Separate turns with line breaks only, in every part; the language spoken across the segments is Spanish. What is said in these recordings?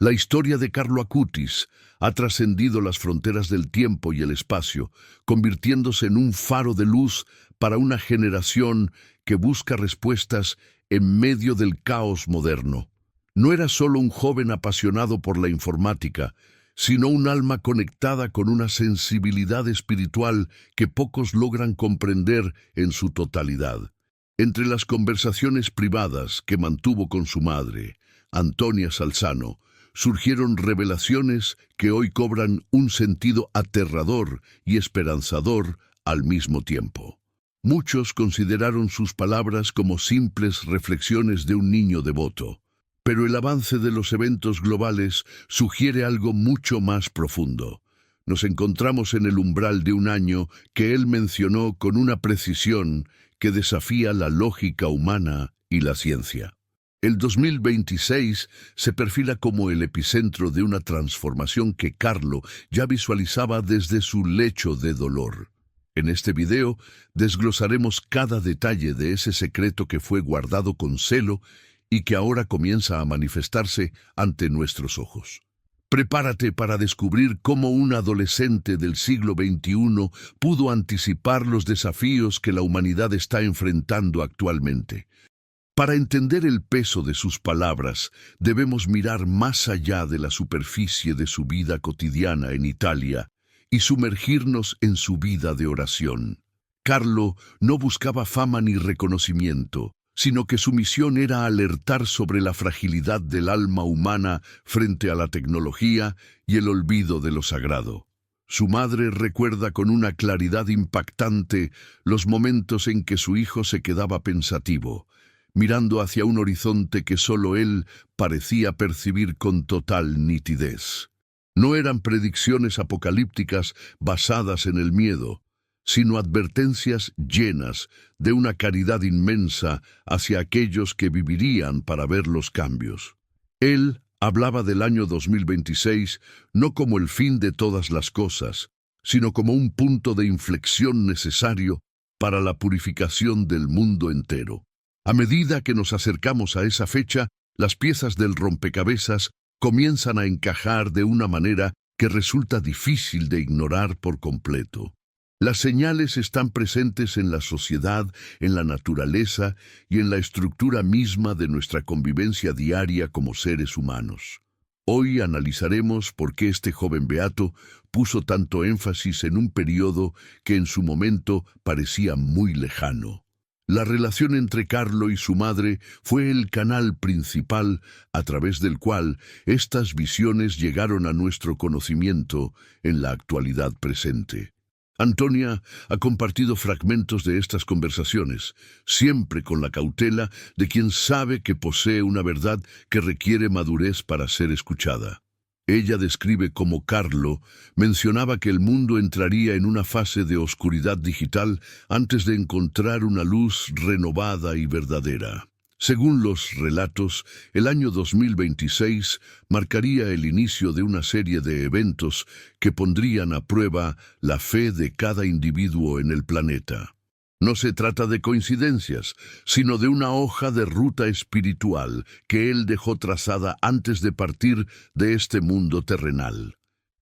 La historia de Carlo Acutis ha trascendido las fronteras del tiempo y el espacio, convirtiéndose en un faro de luz para una generación que busca respuestas en medio del caos moderno. No era solo un joven apasionado por la informática, sino un alma conectada con una sensibilidad espiritual que pocos logran comprender en su totalidad. Entre las conversaciones privadas que mantuvo con su madre, Antonia Salzano, surgieron revelaciones que hoy cobran un sentido aterrador y esperanzador al mismo tiempo. Muchos consideraron sus palabras como simples reflexiones de un niño devoto, pero el avance de los eventos globales sugiere algo mucho más profundo. Nos encontramos en el umbral de un año que él mencionó con una precisión que desafía la lógica humana y la ciencia. El 2026 se perfila como el epicentro de una transformación que Carlo ya visualizaba desde su lecho de dolor. En este video desglosaremos cada detalle de ese secreto que fue guardado con celo y que ahora comienza a manifestarse ante nuestros ojos. Prepárate para descubrir cómo un adolescente del siglo XXI pudo anticipar los desafíos que la humanidad está enfrentando actualmente. Para entender el peso de sus palabras, debemos mirar más allá de la superficie de su vida cotidiana en Italia y sumergirnos en su vida de oración. Carlo no buscaba fama ni reconocimiento, sino que su misión era alertar sobre la fragilidad del alma humana frente a la tecnología y el olvido de lo sagrado. Su madre recuerda con una claridad impactante los momentos en que su hijo se quedaba pensativo, mirando hacia un horizonte que solo él parecía percibir con total nitidez. No eran predicciones apocalípticas basadas en el miedo, sino advertencias llenas de una caridad inmensa hacia aquellos que vivirían para ver los cambios. Él hablaba del año 2026 no como el fin de todas las cosas, sino como un punto de inflexión necesario para la purificación del mundo entero. A medida que nos acercamos a esa fecha, las piezas del rompecabezas comienzan a encajar de una manera que resulta difícil de ignorar por completo. Las señales están presentes en la sociedad, en la naturaleza y en la estructura misma de nuestra convivencia diaria como seres humanos. Hoy analizaremos por qué este joven beato puso tanto énfasis en un periodo que en su momento parecía muy lejano. La relación entre Carlo y su madre fue el canal principal a través del cual estas visiones llegaron a nuestro conocimiento en la actualidad presente. Antonia ha compartido fragmentos de estas conversaciones, siempre con la cautela de quien sabe que posee una verdad que requiere madurez para ser escuchada. Ella describe cómo Carlo mencionaba que el mundo entraría en una fase de oscuridad digital antes de encontrar una luz renovada y verdadera. Según los relatos, el año 2026 marcaría el inicio de una serie de eventos que pondrían a prueba la fe de cada individuo en el planeta. No se trata de coincidencias, sino de una hoja de ruta espiritual que él dejó trazada antes de partir de este mundo terrenal.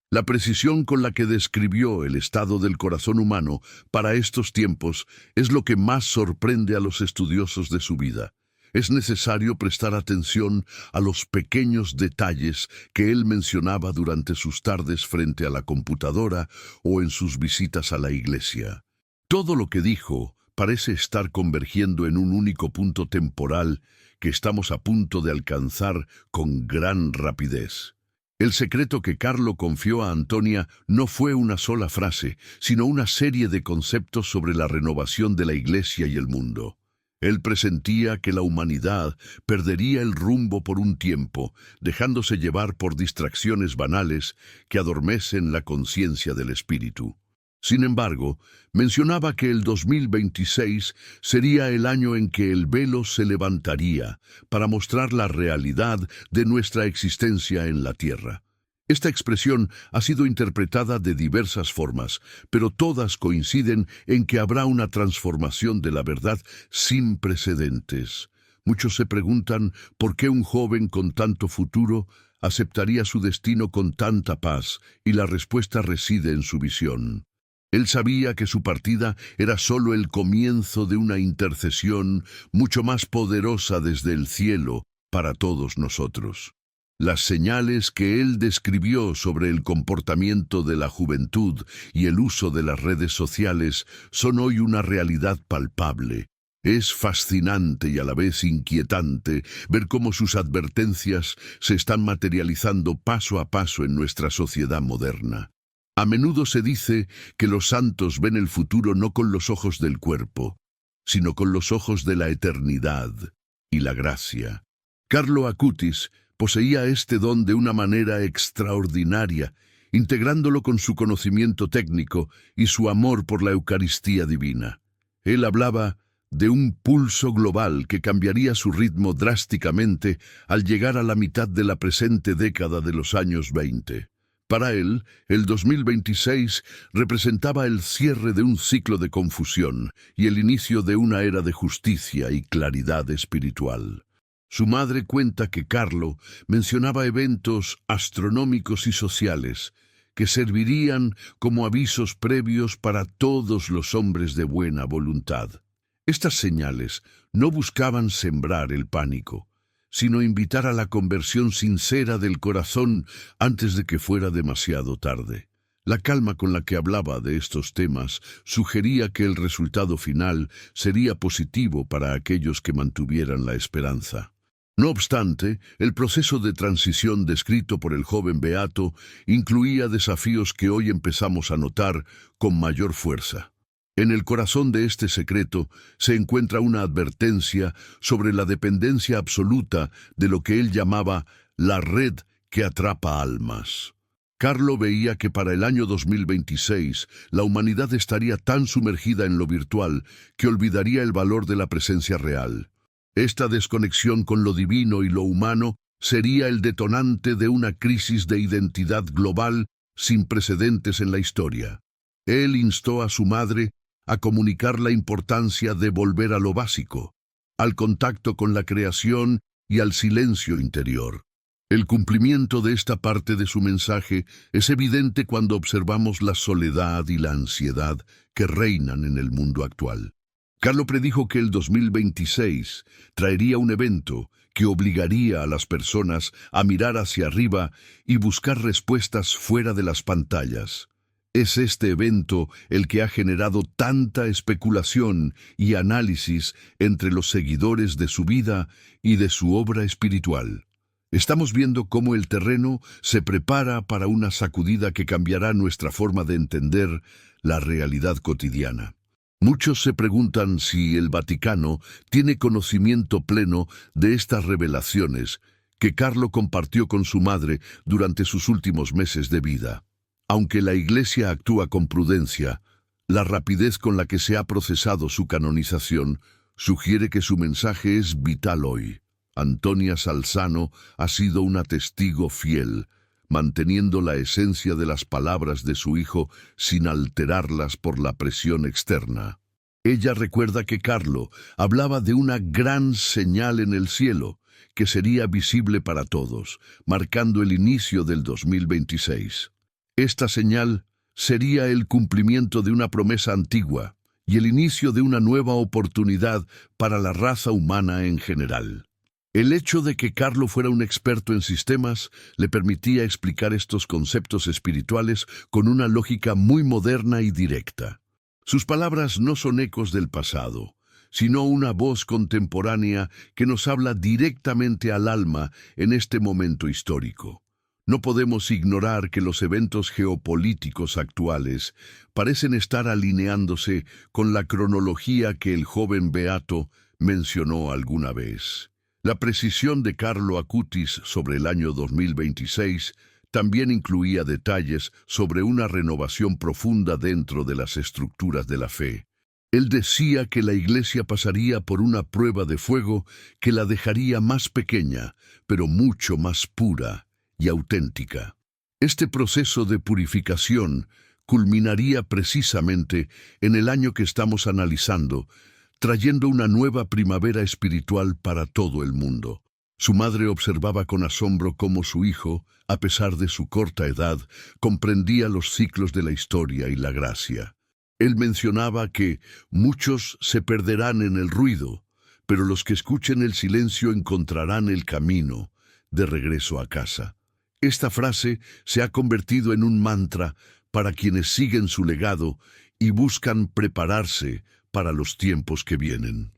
La precisión con la que describió el estado del corazón humano para estos tiempos es lo que más sorprende a los estudiosos de su vida. Es necesario prestar atención a los pequeños detalles que él mencionaba durante sus tardes frente a la computadora o en sus visitas a la iglesia. Todo lo que dijo parece estar convergiendo en un único punto temporal que estamos a punto de alcanzar con gran rapidez. El secreto que Carlo confió a Antonia no fue una sola frase, sino una serie de conceptos sobre la renovación de la iglesia y el mundo. Él presentía que la humanidad perdería el rumbo por un tiempo, dejándose llevar por distracciones banales que adormecen la conciencia del espíritu. Sin embargo, mencionaba que el 2026 sería el año en que el velo se levantaría para mostrar la realidad de nuestra existencia en la Tierra. Esta expresión ha sido interpretada de diversas formas, pero todas coinciden en que habrá una transformación de la verdad sin precedentes. Muchos se preguntan por qué un joven con tanto futuro aceptaría su destino con tanta paz, y la respuesta reside en su visión. Él sabía que su partida era solo el comienzo de una intercesión mucho más poderosa desde el cielo para todos nosotros. Las señales que él describió sobre el comportamiento de la juventud y el uso de las redes sociales son hoy una realidad palpable. Es fascinante y a la vez inquietante ver cómo sus advertencias se están materializando paso a paso en nuestra sociedad moderna. A menudo se dice que los santos ven el futuro no con los ojos del cuerpo, sino con los ojos de la eternidad y la gracia. Carlo Acutis poseía este don de una manera extraordinaria, integrándolo con su conocimiento técnico y su amor por la Eucaristía divina. Él hablaba de un pulso global que cambiaría su ritmo drásticamente al llegar a la mitad de la presente década de los años 20. Para él, el 2026 representaba el cierre de un ciclo de confusión y el inicio de una era de justicia y claridad espiritual. Su madre cuenta que Carlo mencionaba eventos astronómicos y sociales que servirían como avisos previos para todos los hombres de buena voluntad. Estas señales no buscaban sembrar el pánico, sino invitar a la conversión sincera del corazón antes de que fuera demasiado tarde. La calma con la que hablaba de estos temas sugería que el resultado final sería positivo para aquellos que mantuvieran la esperanza. No obstante, el proceso de transición descrito por el joven beato incluía desafíos que hoy empezamos a notar con mayor fuerza. En el corazón de este secreto se encuentra una advertencia sobre la dependencia absoluta de lo que él llamaba la red que atrapa almas. Carlo veía que para el año 2026 la humanidad estaría tan sumergida en lo virtual que olvidaría el valor de la presencia real. Esta desconexión con lo divino y lo humano sería el detonante de una crisis de identidad global sin precedentes en la historia. Él instó a su madre a comunicar la importancia de volver a lo básico, al contacto con la creación y al silencio interior. El cumplimiento de esta parte de su mensaje es evidente cuando observamos la soledad y la ansiedad que reinan en el mundo actual. Carlo predijo que el 2026 traería un evento que obligaría a las personas a mirar hacia arriba y buscar respuestas fuera de las pantallas. Es este evento el que ha generado tanta especulación y análisis entre los seguidores de su vida y de su obra espiritual. Estamos viendo cómo el terreno se prepara para una sacudida que cambiará nuestra forma de entender la realidad cotidiana. Muchos se preguntan si el Vaticano tiene conocimiento pleno de estas revelaciones que Carlo compartió con su madre durante sus últimos meses de vida. Aunque la Iglesia actúa con prudencia, la rapidez con la que se ha procesado su canonización sugiere que su mensaje es vital hoy. Antonia Salzano ha sido una testigo fiel, manteniendo la esencia de las palabras de su hijo sin alterarlas por la presión externa. Ella recuerda que Carlo hablaba de una gran señal en el cielo, que sería visible para todos, marcando el inicio del 2026. Esta señal sería el cumplimiento de una promesa antigua y el inicio de una nueva oportunidad para la raza humana en general. El hecho de que Carlo fuera un experto en sistemas le permitía explicar estos conceptos espirituales con una lógica muy moderna y directa. Sus palabras no son ecos del pasado, sino una voz contemporánea que nos habla directamente al alma en este momento histórico. No podemos ignorar que los eventos geopolíticos actuales parecen estar alineándose con la cronología que el joven beato mencionó alguna vez. La precisión de Carlo Acutis sobre el año 2026 también incluía detalles sobre una renovación profunda dentro de las estructuras de la fe. Él decía que la Iglesia pasaría por una prueba de fuego que la dejaría más pequeña, pero mucho más pura y auténtica. Este proceso de purificación culminaría precisamente en el año que estamos analizando, trayendo una nueva primavera espiritual para todo el mundo. Su madre observaba con asombro cómo su hijo, a pesar de su corta edad, comprendía los ciclos de la historia y la gracia. Él mencionaba que muchos se perderán en el ruido, pero los que escuchen el silencio encontrarán el camino de regreso a casa. Esta frase se ha convertido en un mantra para quienes siguen su legado y buscan prepararse para los tiempos que vienen.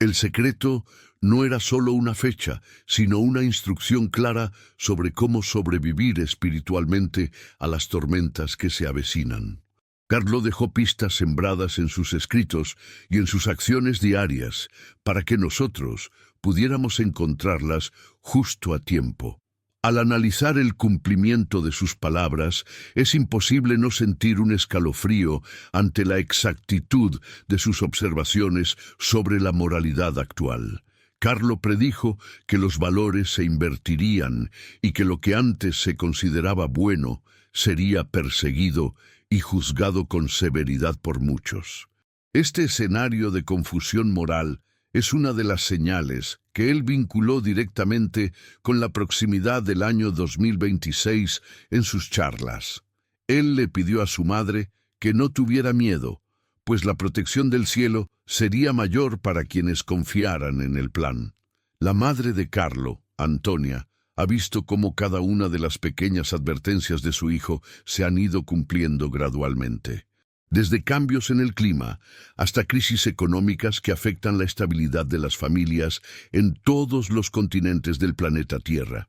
El secreto no era solo una fecha, sino una instrucción clara sobre cómo sobrevivir espiritualmente a las tormentas que se avecinan. Carlo dejó pistas sembradas en sus escritos y en sus acciones diarias para que nosotros pudiéramos encontrarlas justo a tiempo. Al analizar el cumplimiento de sus palabras, es imposible no sentir un escalofrío ante la exactitud de sus observaciones sobre la moralidad actual. Carlo predijo que los valores se invertirían y que lo que antes se consideraba bueno sería perseguido y juzgado con severidad por muchos. Este escenario de confusión moral es una de las señales que él vinculó directamente con la proximidad del año 2026 en sus charlas. Él le pidió a su madre que no tuviera miedo, pues la protección del cielo sería mayor para quienes confiaran en el plan. La madre de Carlo, Antonia, ha visto cómo cada una de las pequeñas advertencias de su hijo se han ido cumpliendo gradualmente. Desde cambios en el clima hasta crisis económicas que afectan la estabilidad de las familias en todos los continentes del planeta Tierra.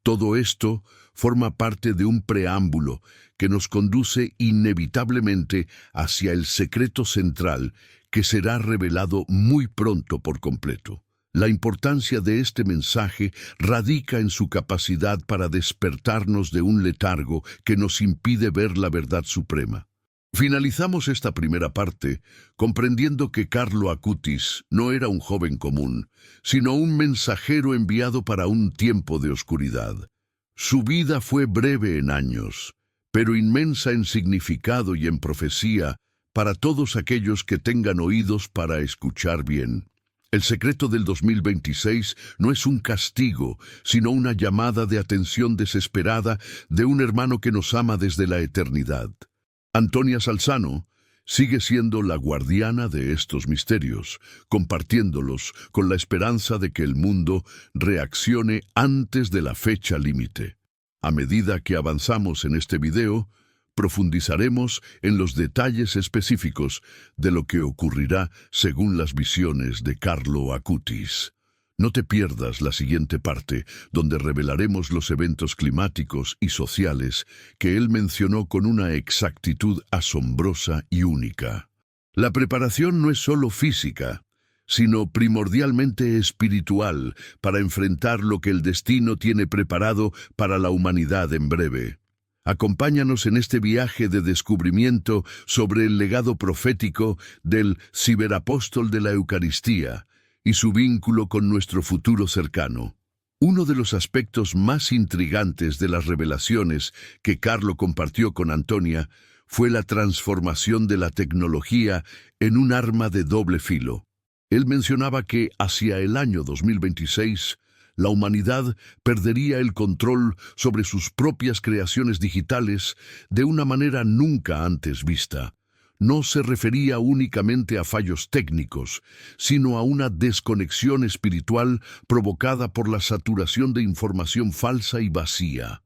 Todo esto forma parte de un preámbulo que nos conduce inevitablemente hacia el secreto central que será revelado muy pronto por completo. La importancia de este mensaje radica en su capacidad para despertarnos de un letargo que nos impide ver la verdad suprema. Finalizamos esta primera parte comprendiendo que Carlo Acutis no era un joven común, sino un mensajero enviado para un tiempo de oscuridad. Su vida fue breve en años, pero inmensa en significado y en profecía para todos aquellos que tengan oídos para escuchar bien. El secreto del 2026 no es un castigo, sino una llamada de atención desesperada de un hermano que nos ama desde la eternidad. Antonia Salzano sigue siendo la guardiana de estos misterios, compartiéndolos con la esperanza de que el mundo reaccione antes de la fecha límite. A medida que avanzamos en este video, profundizaremos en los detalles específicos de lo que ocurrirá según las visiones de Carlo Acutis. No te pierdas la siguiente parte, donde revelaremos los eventos climáticos y sociales que él mencionó con una exactitud asombrosa y única. La preparación no es solo física, sino primordialmente espiritual para enfrentar lo que el destino tiene preparado para la humanidad en breve. Acompáñanos en este viaje de descubrimiento sobre el legado profético del ciberapóstol de la Eucaristía y su vínculo con nuestro futuro cercano. Uno de los aspectos más intrigantes de las revelaciones que Carlo compartió con Antonia fue la transformación de la tecnología en un arma de doble filo. Él mencionaba que hacia el año 2026, la humanidad perdería el control sobre sus propias creaciones digitales de una manera nunca antes vista. No se refería únicamente a fallos técnicos, sino a una desconexión espiritual provocada por la saturación de información falsa y vacía.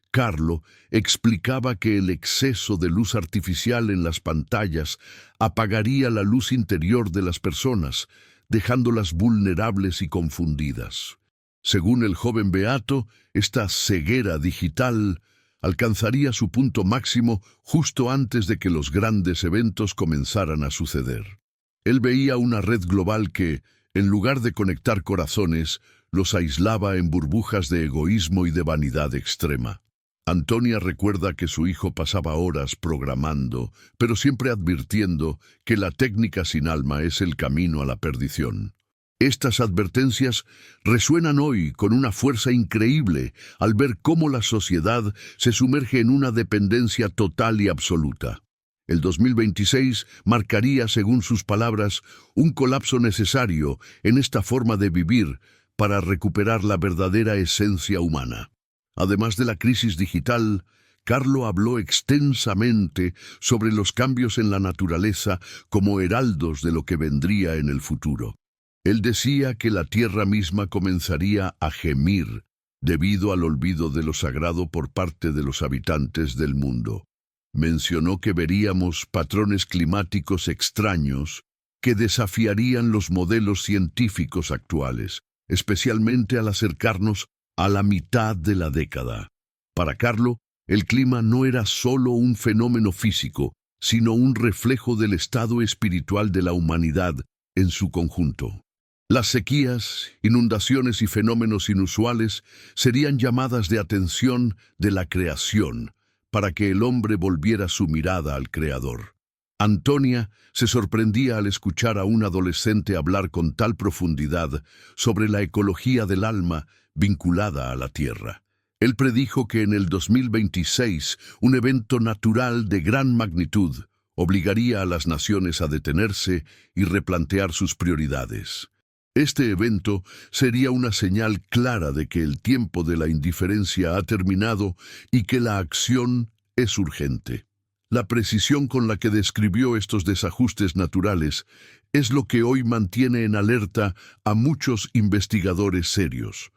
Carlo explicaba que el exceso de luz artificial en las pantallas apagaría la luz interior de las personas, dejándolas vulnerables y confundidas. Según el joven beato, esta ceguera digital alcanzaría su punto máximo justo antes de que los grandes eventos comenzaran a suceder. Él veía una red global que, en lugar de conectar corazones, los aislaba en burbujas de egoísmo y de vanidad extrema. Antonia recuerda que su hijo pasaba horas programando, pero siempre advirtiendo que la técnica sin alma es el camino a la perdición. Estas advertencias resuenan hoy con una fuerza increíble al ver cómo la sociedad se sumerge en una dependencia total y absoluta. El 2026 marcaría, según sus palabras, un colapso necesario en esta forma de vivir para recuperar la verdadera esencia humana. Además de la crisis digital, Carlo habló extensamente sobre los cambios en la naturaleza como heraldos de lo que vendría en el futuro. Él decía que la tierra misma comenzaría a gemir debido al olvido de lo sagrado por parte de los habitantes del mundo. Mencionó que veríamos patrones climáticos extraños que desafiarían los modelos científicos actuales, especialmente al acercarnos a la mitad de la década. Para Carlo, el clima no era solo un fenómeno físico, sino un reflejo del estado espiritual de la humanidad en su conjunto. Las sequías, inundaciones y fenómenos inusuales serían llamadas de atención de la creación para que el hombre volviera su mirada al Creador. Antonia se sorprendía al escuchar a un adolescente hablar con tal profundidad sobre la ecología del alma vinculada a la tierra. Él predijo que en el 2026 un evento natural de gran magnitud obligaría a las naciones a detenerse y replantear sus prioridades. Este evento sería una señal clara de que el tiempo de la indiferencia ha terminado y que la acción es urgente. La precisión con la que describió estos desajustes naturales es lo que hoy mantiene en alerta a muchos investigadores serios.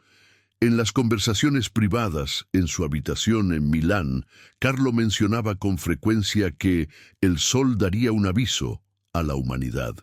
En las conversaciones privadas en su habitación en Milán, Carlo mencionaba con frecuencia que el sol daría un aviso a la humanidad.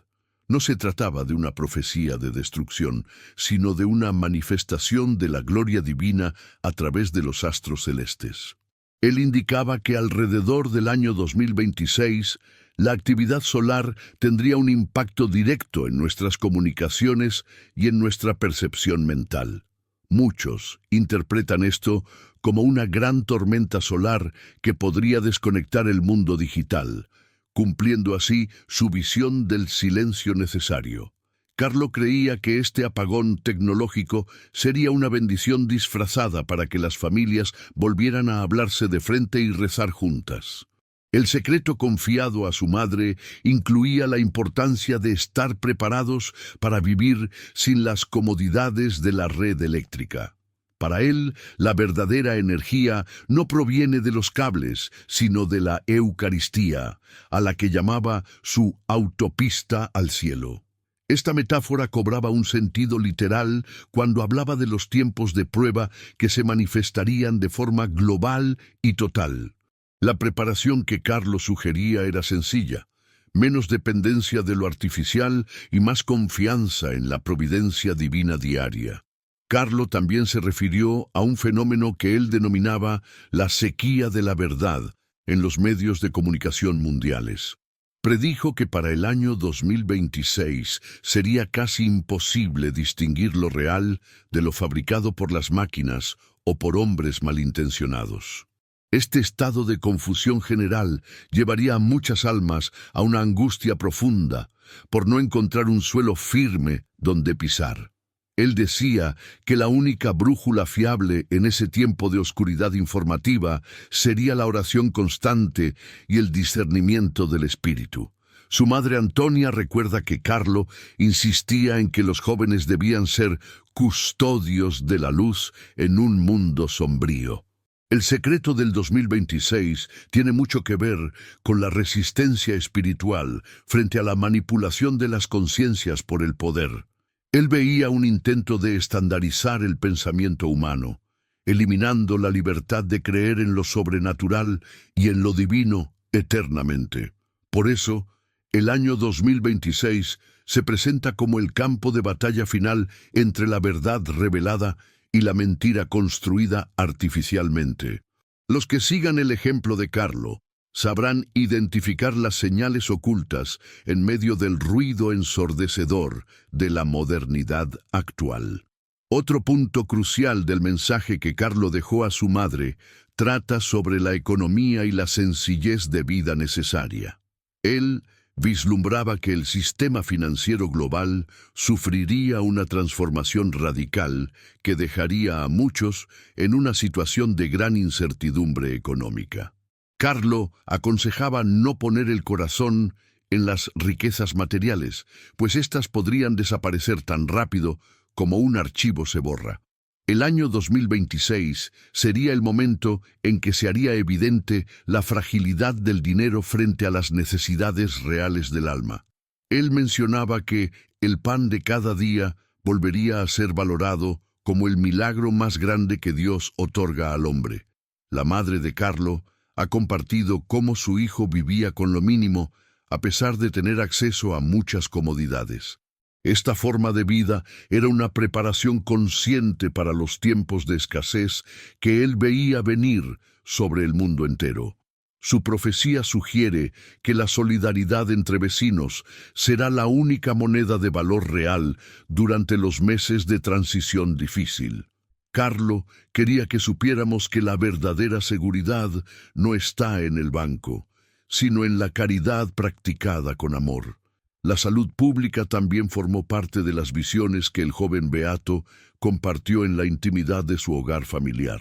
No se trataba de una profecía de destrucción, sino de una manifestación de la gloria divina a través de los astros celestes. Él indicaba que alrededor del año 2026, la actividad solar tendría un impacto directo en nuestras comunicaciones y en nuestra percepción mental. Muchos interpretan esto como una gran tormenta solar que podría desconectar el mundo digital, cumpliendo así su visión del silencio necesario. Carlo creía que este apagón tecnológico sería una bendición disfrazada para que las familias volvieran a hablarse de frente y rezar juntas. El secreto confiado a su madre incluía la importancia de estar preparados para vivir sin las comodidades de la red eléctrica. Para él, la verdadera energía no proviene de los cables, sino de la Eucaristía, a la que llamaba su autopista al cielo. Esta metáfora cobraba un sentido literal cuando hablaba de los tiempos de prueba que se manifestarían de forma global y total. La preparación que Carlo sugería era sencilla: menos dependencia de lo artificial y más confianza en la providencia divina diaria. Carlo también se refirió a un fenómeno que él denominaba la sequía de la verdad en los medios de comunicación mundiales. Predijo que para el año 2026 sería casi imposible distinguir lo real de lo fabricado por las máquinas o por hombres malintencionados. Este estado de confusión general llevaría a muchas almas a una angustia profunda por no encontrar un suelo firme donde pisar. Él decía que la única brújula fiable en ese tiempo de oscuridad informativa sería la oración constante y el discernimiento del espíritu. Su madre Antonia recuerda que Carlo insistía en que los jóvenes debían ser custodios de la luz en un mundo sombrío. El secreto del 2026 tiene mucho que ver con la resistencia espiritual frente a la manipulación de las conciencias por el poder. Él veía un intento de estandarizar el pensamiento humano, eliminando la libertad de creer en lo sobrenatural y en lo divino eternamente. Por eso, el año 2026 se presenta como el campo de batalla final entre la verdad revelada y la mentira construida artificialmente. Los que sigan el ejemplo de Carlo sabrán identificar las señales ocultas en medio del ruido ensordecedor de la modernidad actual. Otro punto crucial del mensaje que Carlo dejó a su madre trata sobre la economía y la sencillez de vida necesaria. Él vislumbraba que el sistema financiero global sufriría una transformación radical que dejaría a muchos en una situación de gran incertidumbre económica. Carlo aconsejaba no poner el corazón en las riquezas materiales, pues éstas podrían desaparecer tan rápido como un archivo se borra. El año 2026 sería el momento en que se haría evidente la fragilidad del dinero frente a las necesidades reales del alma. Él mencionaba que el pan de cada día volvería a ser valorado como el milagro más grande que Dios otorga al hombre. La madre de Carlo ha compartido cómo su hijo vivía con lo mínimo a pesar de tener acceso a muchas comodidades. Esta forma de vida era una preparación consciente para los tiempos de escasez que él veía venir sobre el mundo entero. Su profecía sugiere que la solidaridad entre vecinos será la única moneda de valor real durante los meses de transición difícil. Carlo quería que supiéramos que la verdadera seguridad no está en el banco, sino en la caridad practicada con amor. La salud pública también formó parte de las visiones que el joven beato compartió en la intimidad de su hogar familiar.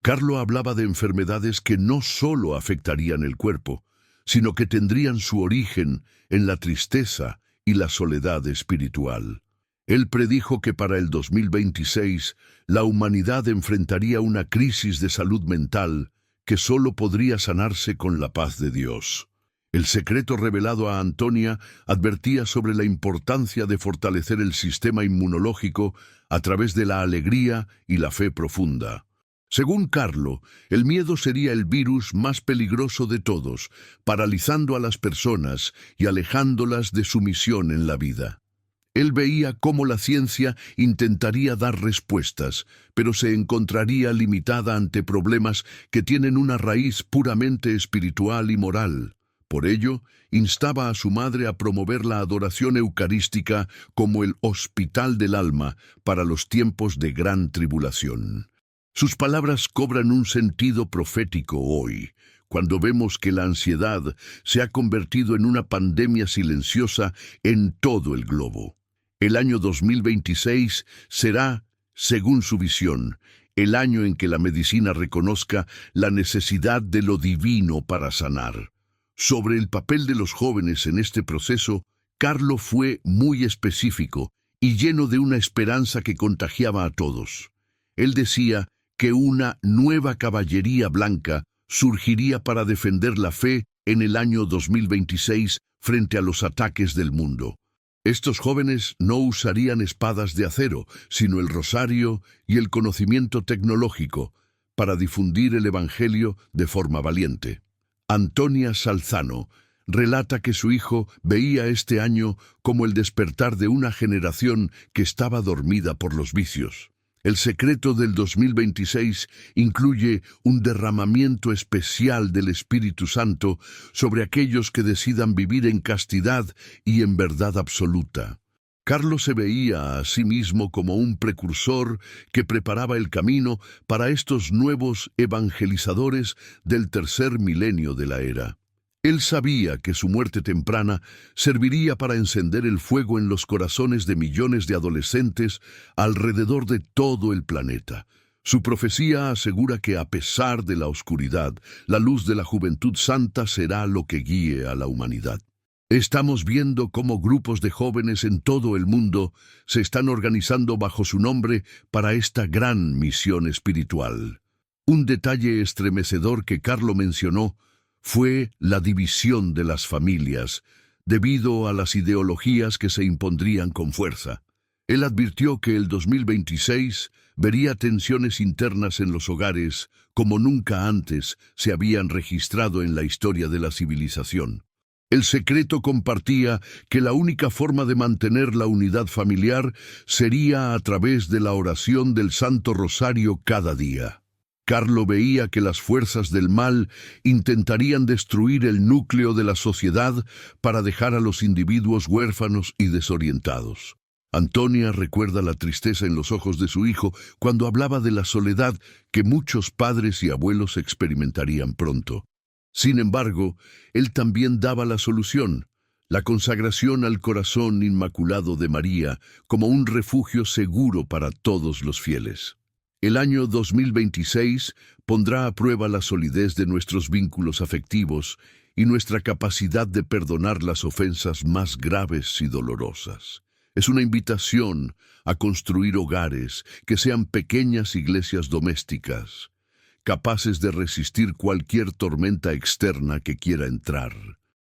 Carlo hablaba de enfermedades que no solo afectarían el cuerpo, sino que tendrían su origen en la tristeza y la soledad espiritual. Él predijo que para el 2026 la humanidad enfrentaría una crisis de salud mental que solo podría sanarse con la paz de Dios. El secreto revelado a Antonia advertía sobre la importancia de fortalecer el sistema inmunológico a través de la alegría y la fe profunda. Según Carlo, el miedo sería el virus más peligroso de todos, paralizando a las personas y alejándolas de su misión en la vida. Él veía cómo la ciencia intentaría dar respuestas, pero se encontraría limitada ante problemas que tienen una raíz puramente espiritual y moral. Por ello, instaba a su madre a promover la adoración eucarística como el hospital del alma para los tiempos de gran tribulación. Sus palabras cobran un sentido profético hoy, cuando vemos que la ansiedad se ha convertido en una pandemia silenciosa en todo el globo. El año 2026 será, según su visión, el año en que la medicina reconozca la necesidad de lo divino para sanar. Sobre el papel de los jóvenes en este proceso, Carlo fue muy específico y lleno de una esperanza que contagiaba a todos. Él decía que una nueva caballería blanca surgiría para defender la fe en el año 2026 frente a los ataques del mundo. Estos jóvenes no usarían espadas de acero, sino el rosario y el conocimiento tecnológico para difundir el Evangelio de forma valiente. Antonia Salzano relata que su hijo veía este año como el despertar de una generación que estaba dormida por los vicios. El secreto del 2026 incluye un derramamiento especial del Espíritu Santo sobre aquellos que decidan vivir en castidad y en verdad absoluta. Carlos se veía a sí mismo como un precursor que preparaba el camino para estos nuevos evangelizadores del tercer milenio de la era. Él sabía que su muerte temprana serviría para encender el fuego en los corazones de millones de adolescentes alrededor de todo el planeta. Su profecía asegura que a pesar de la oscuridad, la luz de la juventud santa será lo que guíe a la humanidad. Estamos viendo cómo grupos de jóvenes en todo el mundo se están organizando bajo su nombre para esta gran misión espiritual. Un detalle estremecedor que Carlo mencionó fue la división de las familias, debido a las ideologías que se impondrían con fuerza. Él advirtió que el 2026 vería tensiones internas en los hogares como nunca antes se habían registrado en la historia de la civilización. El secreto compartía que la única forma de mantener la unidad familiar sería a través de la oración del Santo Rosario cada día. Carlo veía que las fuerzas del mal intentarían destruir el núcleo de la sociedad para dejar a los individuos huérfanos y desorientados. Antonia recuerda la tristeza en los ojos de su hijo cuando hablaba de la soledad que muchos padres y abuelos experimentarían pronto. Sin embargo, él también daba la solución, la consagración al corazón inmaculado de María como un refugio seguro para todos los fieles. El año 2026 pondrá a prueba la solidez de nuestros vínculos afectivos y nuestra capacidad de perdonar las ofensas más graves y dolorosas. Es una invitación a construir hogares que sean pequeñas iglesias domésticas, capaces de resistir cualquier tormenta externa que quiera entrar.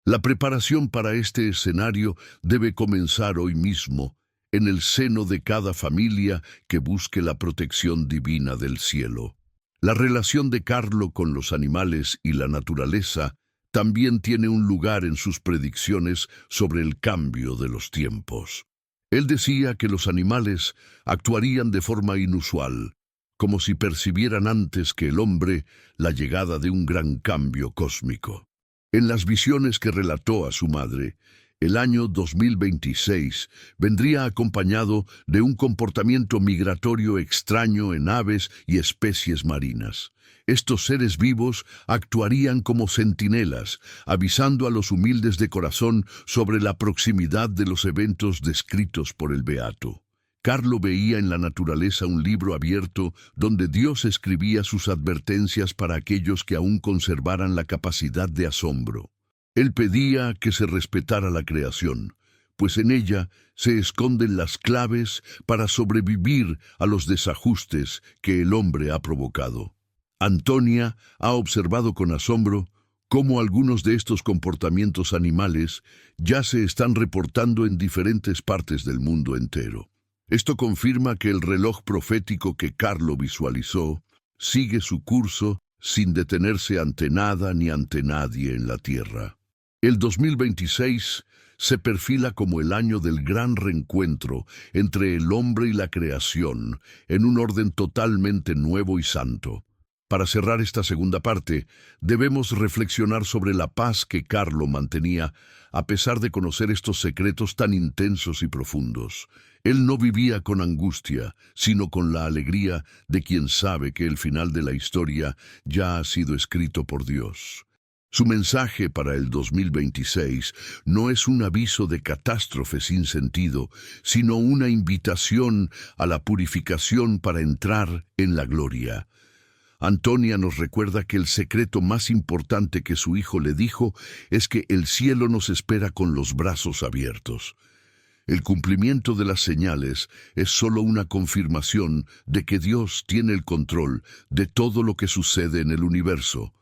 La preparación para este escenario debe comenzar hoy mismo, en el seno de cada familia que busque la protección divina del cielo. La relación de Carlo con los animales y la naturaleza también tiene un lugar en sus predicciones sobre el cambio de los tiempos. Él decía que los animales actuarían de forma inusual, como si percibieran antes que el hombre la llegada de un gran cambio cósmico. En las visiones que relató a su madre, el año 2026 vendría acompañado de un comportamiento migratorio extraño en aves y especies marinas. Estos seres vivos actuarían como centinelas, avisando a los humildes de corazón sobre la proximidad de los eventos descritos por el Beato. Carlo veía en la naturaleza un libro abierto donde Dios escribía sus advertencias para aquellos que aún conservaran la capacidad de asombro. Él pedía que se respetara la creación, pues en ella se esconden las claves para sobrevivir a los desajustes que el hombre ha provocado. Antonia ha observado con asombro cómo algunos de estos comportamientos animales ya se están reportando en diferentes partes del mundo entero. Esto confirma que el reloj profético que Carlo visualizó sigue su curso sin detenerse ante nada ni ante nadie en la tierra. El 2026 se perfila como el año del gran reencuentro entre el hombre y la creación en un orden totalmente nuevo y santo. Para cerrar esta segunda parte, debemos reflexionar sobre la paz que Carlo mantenía a pesar de conocer estos secretos tan intensos y profundos. Él no vivía con angustia, sino con la alegría de quien sabe que el final de la historia ya ha sido escrito por Dios. Su mensaje para el 2026 no es un aviso de catástrofe sin sentido, sino una invitación a la purificación para entrar en la gloria. Antonia nos recuerda que el secreto más importante que su hijo le dijo es que el cielo nos espera con los brazos abiertos. El cumplimiento de las señales es solo una confirmación de que Dios tiene el control de todo lo que sucede en el universo.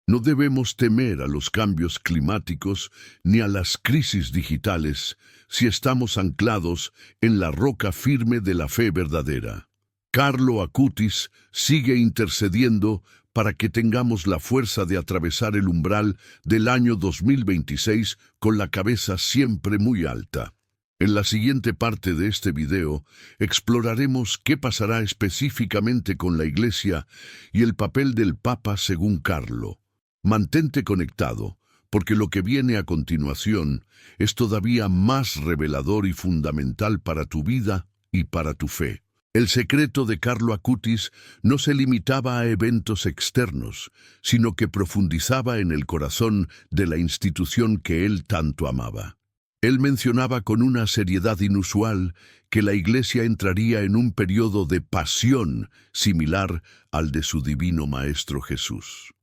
No debemos temer a los cambios climáticos ni a las crisis digitales si estamos anclados en la roca firme de la fe verdadera. Carlo Acutis sigue intercediendo para que tengamos la fuerza de atravesar el umbral del año 2026 con la cabeza siempre muy alta. En la siguiente parte de este video exploraremos qué pasará específicamente con la Iglesia y el papel del Papa según Carlo. Mantente conectado, porque lo que viene a continuación es todavía más revelador y fundamental para tu vida y para tu fe. El secreto de Carlo Acutis no se limitaba a eventos externos, sino que profundizaba en el corazón de la institución que él tanto amaba. Él mencionaba con una seriedad inusual que la Iglesia entraría en un periodo de pasión similar al de su divino Maestro Jesús.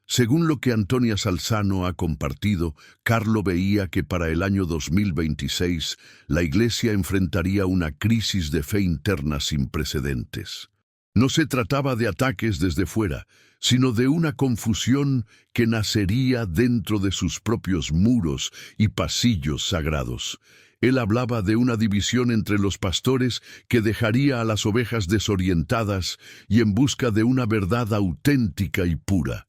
Según lo que Antonia Salzano ha compartido, Carlo veía que para el año 2026 la Iglesia enfrentaría una crisis de fe interna sin precedentes. No se trataba de ataques desde fuera, sino de una confusión que nacería dentro de sus propios muros y pasillos sagrados. Él hablaba de una división entre los pastores que dejaría a las ovejas desorientadas y en busca de una verdad auténtica y pura.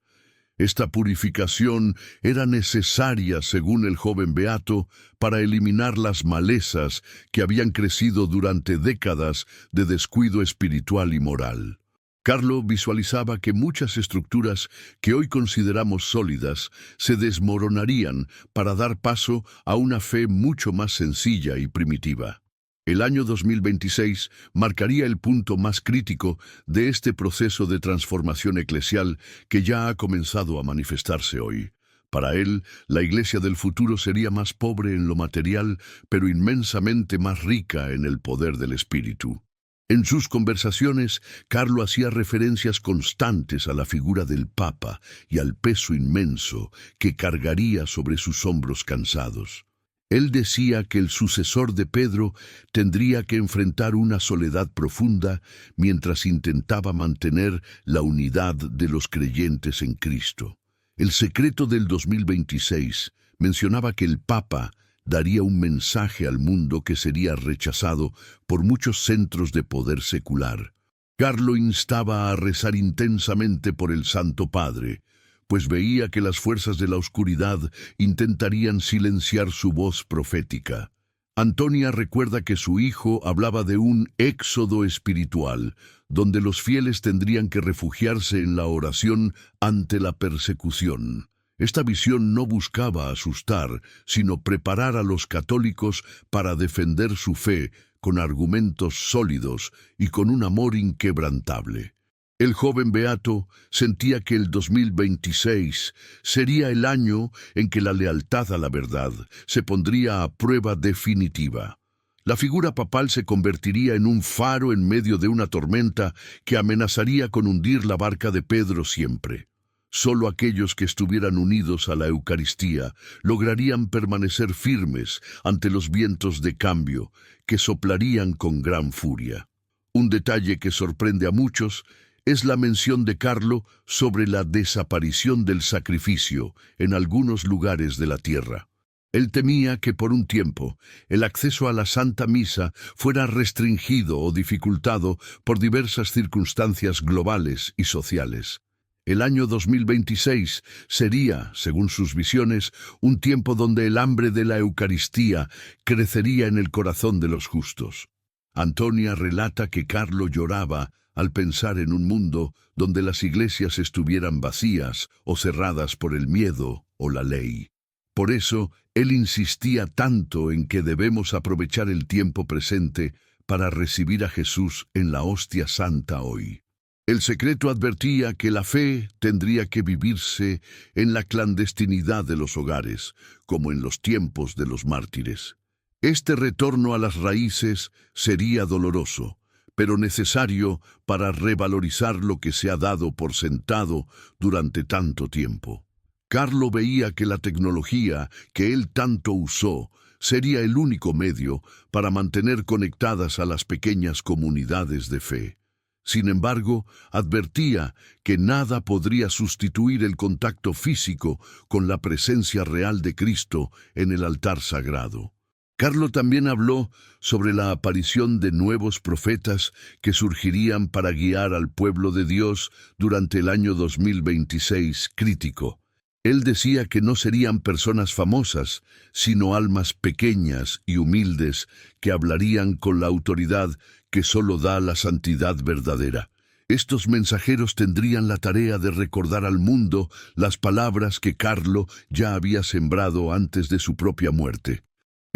Esta purificación era necesaria, según el joven beato, para eliminar las malezas que habían crecido durante décadas de descuido espiritual y moral. Carlo visualizaba que muchas estructuras que hoy consideramos sólidas se desmoronarían para dar paso a una fe mucho más sencilla y primitiva. El año 2026 marcaría el punto más crítico de este proceso de transformación eclesial que ya ha comenzado a manifestarse hoy. Para él, la Iglesia del futuro sería más pobre en lo material, pero inmensamente más rica en el poder del Espíritu. En sus conversaciones, Carlo hacía referencias constantes a la figura del Papa y al peso inmenso que cargaría sobre sus hombros cansados. Él decía que el sucesor de Pedro tendría que enfrentar una soledad profunda mientras intentaba mantener la unidad de los creyentes en Cristo. El secreto del 2026 mencionaba que el Papa daría un mensaje al mundo que sería rechazado por muchos centros de poder secular. Carlo instaba a rezar intensamente por el Santo Padre, pues veía que las fuerzas de la oscuridad intentarían silenciar su voz profética. Antonia recuerda que su hijo hablaba de un éxodo espiritual, donde los fieles tendrían que refugiarse en la oración ante la persecución. Esta visión no buscaba asustar, sino preparar a los católicos para defender su fe con argumentos sólidos y con un amor inquebrantable. El joven beato sentía que el 2026 sería el año en que la lealtad a la verdad se pondría a prueba definitiva. La figura papal se convertiría en un faro en medio de una tormenta que amenazaría con hundir la barca de Pedro siempre. Solo aquellos que estuvieran unidos a la Eucaristía lograrían permanecer firmes ante los vientos de cambio que soplarían con gran furia. Un detalle que sorprende a muchos es la mención de Carlo sobre la desaparición del sacrificio en algunos lugares de la tierra. Él temía que por un tiempo el acceso a la Santa Misa fuera restringido o dificultado por diversas circunstancias globales y sociales. El año 2026 sería, según sus visiones, un tiempo donde el hambre de la Eucaristía crecería en el corazón de los justos. Antonia relata que Carlo lloraba al pensar en un mundo donde las iglesias estuvieran vacías o cerradas por el miedo o la ley. Por eso, él insistía tanto en que debemos aprovechar el tiempo presente para recibir a Jesús en la hostia santa hoy. El secreto advertía que la fe tendría que vivirse en la clandestinidad de los hogares, como en los tiempos de los mártires. Este retorno a las raíces sería doloroso, pero necesario para revalorizar lo que se ha dado por sentado durante tanto tiempo. Carlo veía que la tecnología que él tanto usó sería el único medio para mantener conectadas a las pequeñas comunidades de fe. Sin embargo, advertía que nada podría sustituir el contacto físico con la presencia real de Cristo en el altar sagrado. Carlo también habló sobre la aparición de nuevos profetas que surgirían para guiar al pueblo de Dios durante el año 2026 crítico. Él decía que no serían personas famosas, sino almas pequeñas y humildes que hablarían con la autoridad que solo da la santidad verdadera. Estos mensajeros tendrían la tarea de recordar al mundo las palabras que Carlo ya había sembrado antes de su propia muerte.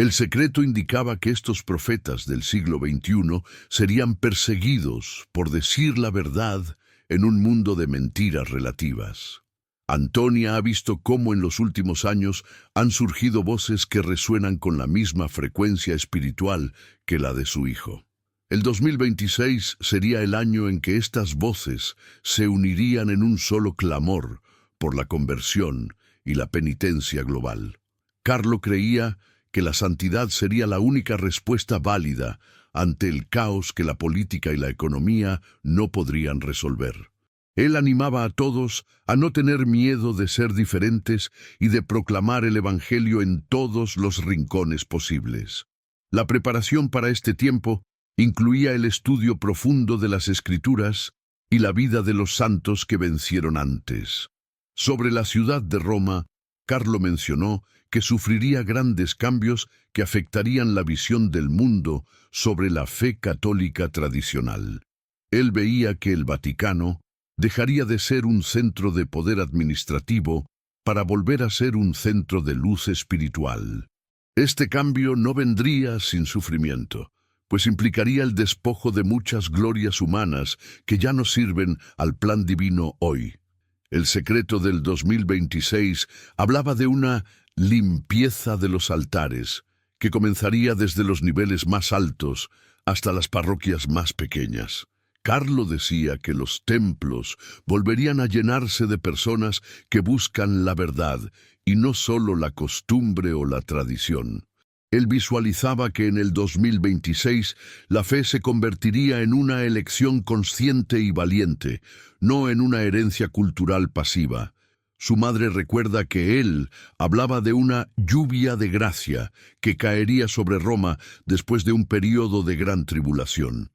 El secreto indicaba que estos profetas del siglo XXI serían perseguidos por decir la verdad en un mundo de mentiras relativas. Antonia ha visto cómo en los últimos años han surgido voces que resuenan con la misma frecuencia espiritual que la de su hijo. El 2026 sería el año en que estas voces se unirían en un solo clamor por la conversión y la penitencia global. Carlo creía que la santidad sería la única respuesta válida ante el caos que la política y la economía no podrían resolver. Él animaba a todos a no tener miedo de ser diferentes y de proclamar el Evangelio en todos los rincones posibles. La preparación para este tiempo incluía el estudio profundo de las Escrituras y la vida de los santos que vencieron antes. Sobre la ciudad de Roma, Carlo mencionó que sufriría grandes cambios que afectarían la visión del mundo sobre la fe católica tradicional. Él veía que el Vaticano dejaría de ser un centro de poder administrativo para volver a ser un centro de luz espiritual. Este cambio no vendría sin sufrimiento, pues implicaría el despojo de muchas glorias humanas que ya no sirven al plan divino hoy. El secreto del 2026 hablaba de una limpieza de los altares, que comenzaría desde los niveles más altos hasta las parroquias más pequeñas. Carlo decía que los templos volverían a llenarse de personas que buscan la verdad y no solo la costumbre o la tradición. Él visualizaba que en el 2026 la fe se convertiría en una elección consciente y valiente, no en una herencia cultural pasiva. Su madre recuerda que él hablaba de una lluvia de gracia que caería sobre Roma después de un período de gran tribulación.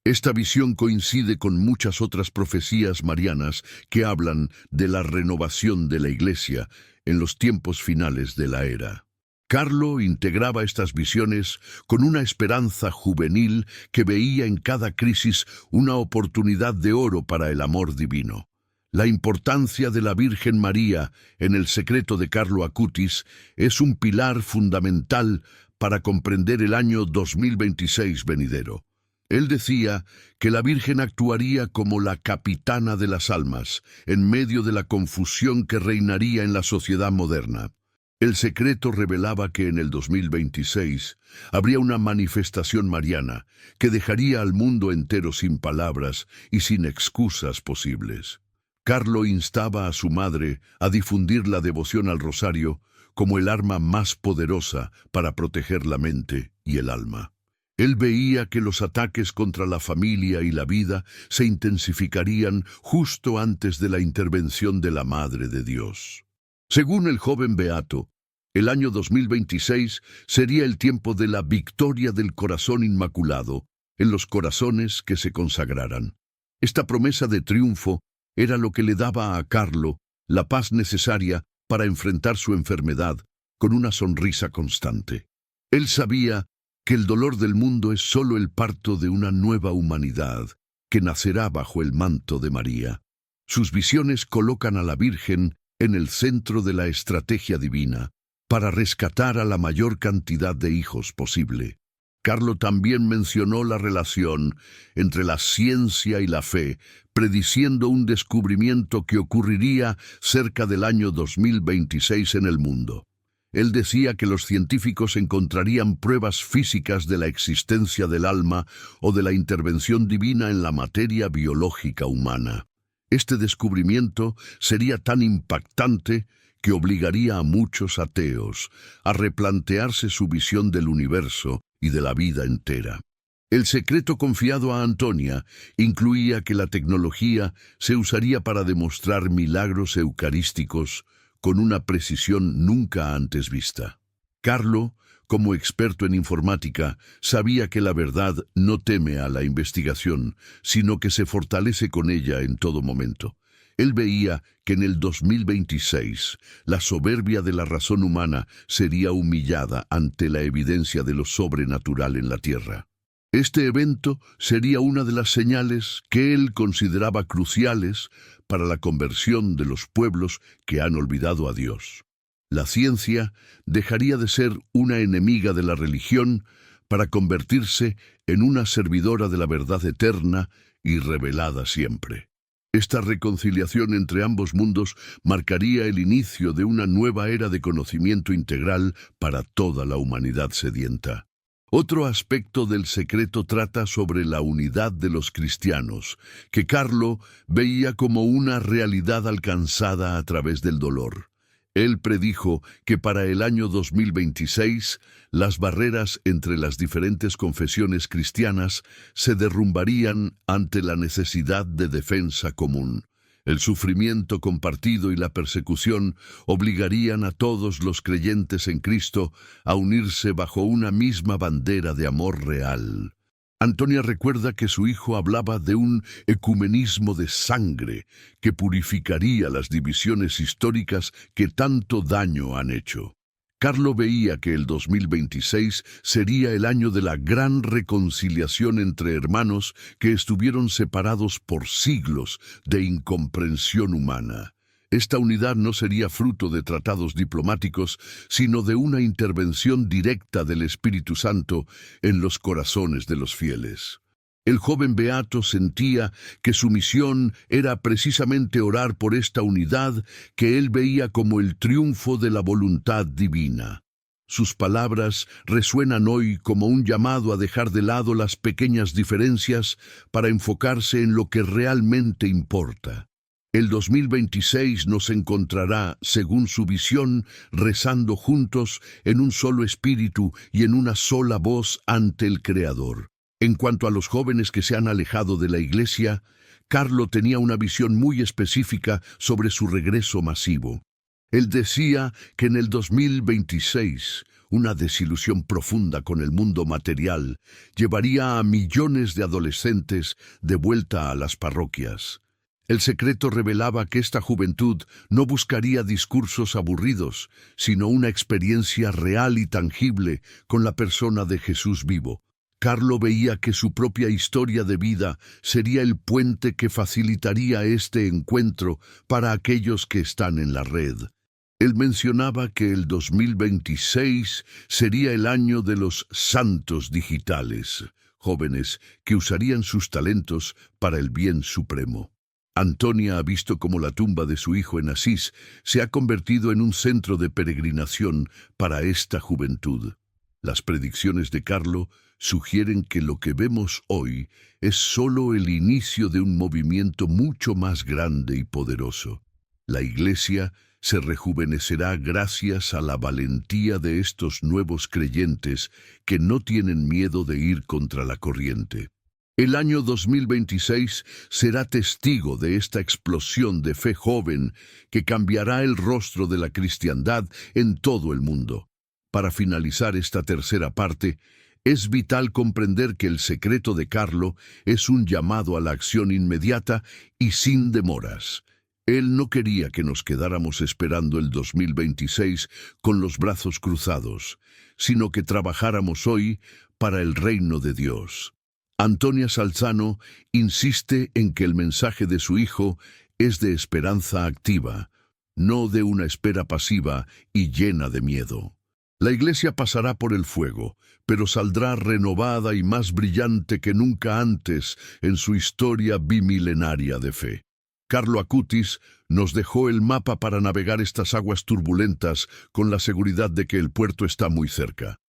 Esta visión coincide con muchas otras profecías marianas que hablan de la renovación de la Iglesia en los tiempos finales de la era. Carlo integraba estas visiones con una esperanza juvenil que veía en cada crisis una oportunidad de oro para el amor divino. La importancia de la Virgen María en el secreto de Carlo Acutis es un pilar fundamental para comprender el año 2026 venidero. Él decía que la Virgen actuaría como la capitana de las almas en medio de la confusión que reinaría en la sociedad moderna. El secreto revelaba que en el 2026 habría una manifestación mariana que dejaría al mundo entero sin palabras y sin excusas posibles. Carlo instaba a su madre a difundir la devoción al rosario como el arma más poderosa para proteger la mente y el alma. Él veía que los ataques contra la familia y la vida se intensificarían justo antes de la intervención de la Madre de Dios. Según el joven beato, el año 2026 sería el tiempo de la victoria del corazón inmaculado en los corazones que se consagraran. Esta promesa de triunfo era lo que le daba a Carlo la paz necesaria para enfrentar su enfermedad con una sonrisa constante. Él sabía que el dolor del mundo es solo el parto de una nueva humanidad que nacerá bajo el manto de María. Sus visiones colocan a la Virgen en el centro de la estrategia divina para rescatar a la mayor cantidad de hijos posible. Carlo también mencionó la relación entre la ciencia y la fe, prediciendo un descubrimiento que ocurriría cerca del año 2026 en el mundo. Él decía que los científicos encontrarían pruebas físicas de la existencia del alma o de la intervención divina en la materia biológica humana. Este descubrimiento sería tan impactante que obligaría a muchos ateos a replantearse su visión del universo y de la vida entera. El secreto confiado a Antonia incluía que la tecnología se usaría para demostrar milagros eucarísticos con una precisión nunca antes vista. Carlo, como experto en informática, sabía que la verdad no teme a la investigación, sino que se fortalece con ella en todo momento. Él veía que en el 2026 la soberbia de la razón humana sería humillada ante la evidencia de lo sobrenatural en la tierra. Este evento sería una de las señales que él consideraba cruciales para la conversión de los pueblos que han olvidado a Dios. La ciencia dejaría de ser una enemiga de la religión para convertirse en una servidora de la verdad eterna y revelada siempre. Esta reconciliación entre ambos mundos marcaría el inicio de una nueva era de conocimiento integral para toda la humanidad sedienta. Otro aspecto del secreto trata sobre la unidad de los cristianos, que Carlo veía como una realidad alcanzada a través del dolor. Él predijo que para el año 2026 las barreras entre las diferentes confesiones cristianas se derrumbarían ante la necesidad de defensa común. El sufrimiento compartido y la persecución obligarían a todos los creyentes en Cristo a unirse bajo una misma bandera de amor real. Antonia recuerda que su hijo hablaba de un ecumenismo de sangre que purificaría las divisiones históricas que tanto daño han hecho. Carlo veía que el 2026 sería el año de la gran reconciliación entre hermanos que estuvieron separados por siglos de incomprensión humana. Esta unidad no sería fruto de tratados diplomáticos, sino de una intervención directa del Espíritu Santo en los corazones de los fieles. El joven beato sentía que su misión era precisamente orar por esta unidad que él veía como el triunfo de la voluntad divina. Sus palabras resuenan hoy como un llamado a dejar de lado las pequeñas diferencias para enfocarse en lo que realmente importa. El 2026 nos encontrará, según su visión, rezando juntos en un solo espíritu y en una sola voz ante el Creador. En cuanto a los jóvenes que se han alejado de la Iglesia, Carlo tenía una visión muy específica sobre su regreso masivo. Él decía que en el 2026, una desilusión profunda con el mundo material llevaría a millones de adolescentes de vuelta a las parroquias. El secreto revelaba que esta juventud no buscaría discursos aburridos, sino una experiencia real y tangible con la persona de Jesús vivo. Carlo veía que su propia historia de vida sería el puente que facilitaría este encuentro para aquellos que están en la red. Él mencionaba que el 2026 sería el año de los santos digitales, jóvenes que usarían sus talentos para el bien supremo. Antonia ha visto cómo la tumba de su hijo en Asís se ha convertido en un centro de peregrinación para esta juventud. Las predicciones de Carlo sugieren que lo que vemos hoy es solo el inicio de un movimiento mucho más grande y poderoso. La Iglesia se rejuvenecerá gracias a la valentía de estos nuevos creyentes que no tienen miedo de ir contra la corriente. El año 2026 será testigo de esta explosión de fe joven que cambiará el rostro de la cristiandad en todo el mundo. Para finalizar esta tercera parte, es vital comprender que el secreto de Carlo es un llamado a la acción inmediata y sin demoras. Él no quería que nos quedáramos esperando el 2026 con los brazos cruzados, sino que trabajáramos hoy para el reino de Dios. Antonia Salzano insiste en que el mensaje de su hijo es de esperanza activa, no de una espera pasiva y llena de miedo. La Iglesia pasará por el fuego, pero saldrá renovada y más brillante que nunca antes en su historia bimilenaria de fe. Carlo Acutis nos dejó el mapa para navegar estas aguas turbulentas con la seguridad de que el puerto está muy cerca.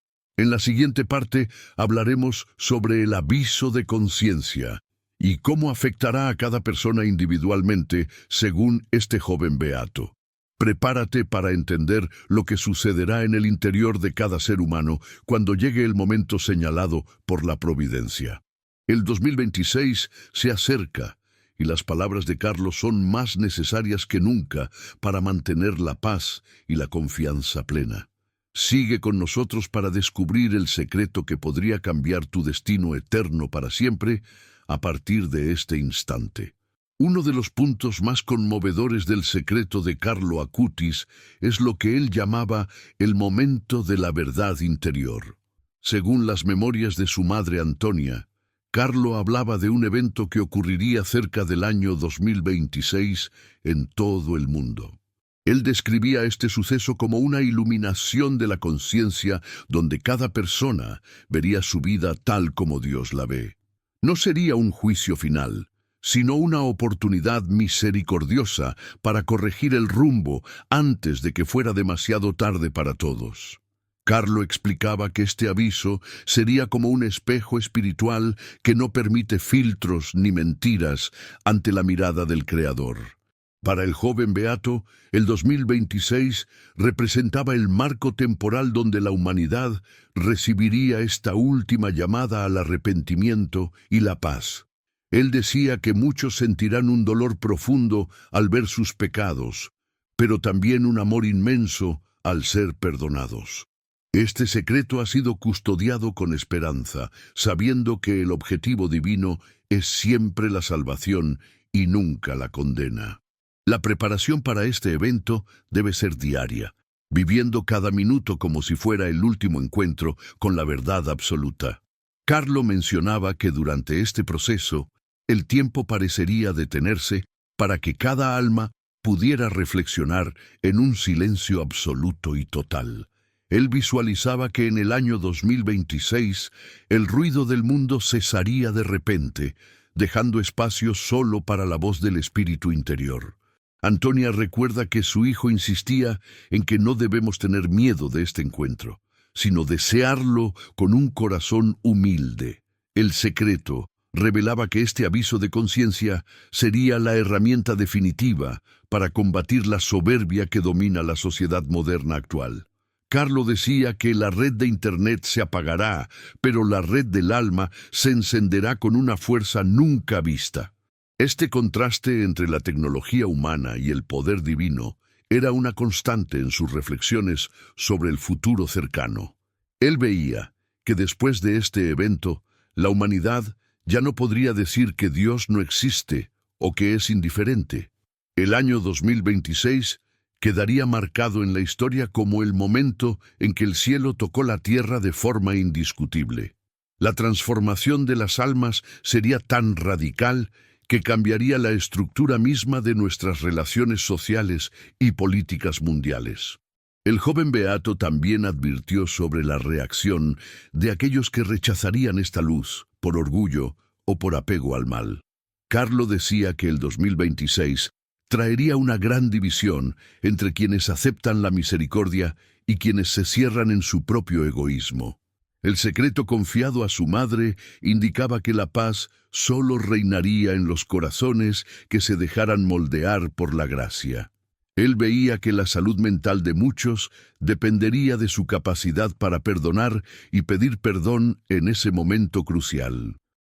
En la siguiente parte hablaremos sobre el aviso de conciencia y cómo afectará a cada persona individualmente según este joven beato. Prepárate para entender lo que sucederá en el interior de cada ser humano cuando llegue el momento señalado por la providencia. El 2026 se acerca y las palabras de Carlos son más necesarias que nunca para mantener la paz y la confianza plena. Sigue con nosotros para descubrir el secreto que podría cambiar tu destino eterno para siempre a partir de este instante. Uno de los puntos más conmovedores del secreto de Carlo Acutis es lo que él llamaba el momento de la verdad interior. Según las memorias de su madre Antonia, Carlo hablaba de un evento que ocurriría cerca del año 2026 en todo el mundo. Él describía este suceso como una iluminación de la conciencia donde cada persona vería su vida tal como Dios la ve. No sería un juicio final, sino una oportunidad misericordiosa para corregir el rumbo antes de que fuera demasiado tarde para todos. Carlo explicaba que este aviso sería como un espejo espiritual que no permite filtros ni mentiras ante la mirada del Creador. Para el joven beato, el 2026 representaba el marco temporal donde la humanidad recibiría esta última llamada al arrepentimiento y la paz. Él decía que muchos sentirán un dolor profundo al ver sus pecados, pero también un amor inmenso al ser perdonados. Este secreto ha sido custodiado con esperanza, sabiendo que el objetivo divino es siempre la salvación y nunca la condena. La preparación para este evento debe ser diaria, viviendo cada minuto como si fuera el último encuentro con la verdad absoluta. Carlo mencionaba que durante este proceso, el tiempo parecería detenerse para que cada alma pudiera reflexionar en un silencio absoluto y total. Él visualizaba que en el año 2026 el ruido del mundo cesaría de repente, dejando espacio solo para la voz del espíritu interior. Antonia recuerda que su hijo insistía en que no debemos tener miedo de este encuentro, sino desearlo con un corazón humilde. El secreto, revelaba que este aviso de conciencia sería la herramienta definitiva para combatir la soberbia que domina la sociedad moderna actual. Carlo decía que la red de Internet se apagará, pero la red del alma se encenderá con una fuerza nunca vista. Este contraste entre la tecnología humana y el poder divino era una constante en sus reflexiones sobre el futuro cercano. Él veía que después de este evento, la humanidad ya no podría decir que Dios no existe o que es indiferente. El año 2026 quedaría marcado en la historia como el momento en que el cielo tocó la tierra de forma indiscutible. La transformación de las almas sería tan radical que cambiaría la estructura misma de nuestras relaciones sociales y políticas mundiales. El joven beato también advirtió sobre la reacción de aquellos que rechazarían esta luz por orgullo o por apego al mal. Carlo decía que el 2026 traería una gran división entre quienes aceptan la misericordia y quienes se cierran en su propio egoísmo. El secreto confiado a su madre indicaba que la paz solo reinaría en los corazones que se dejaran moldear por la gracia. Él veía que la salud mental de muchos dependería de su capacidad para perdonar y pedir perdón en ese momento crucial.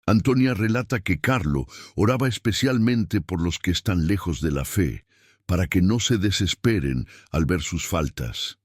Antonia relata que Carlo oraba especialmente por los que están lejos de la fe, para que no se desesperen al ver sus faltas.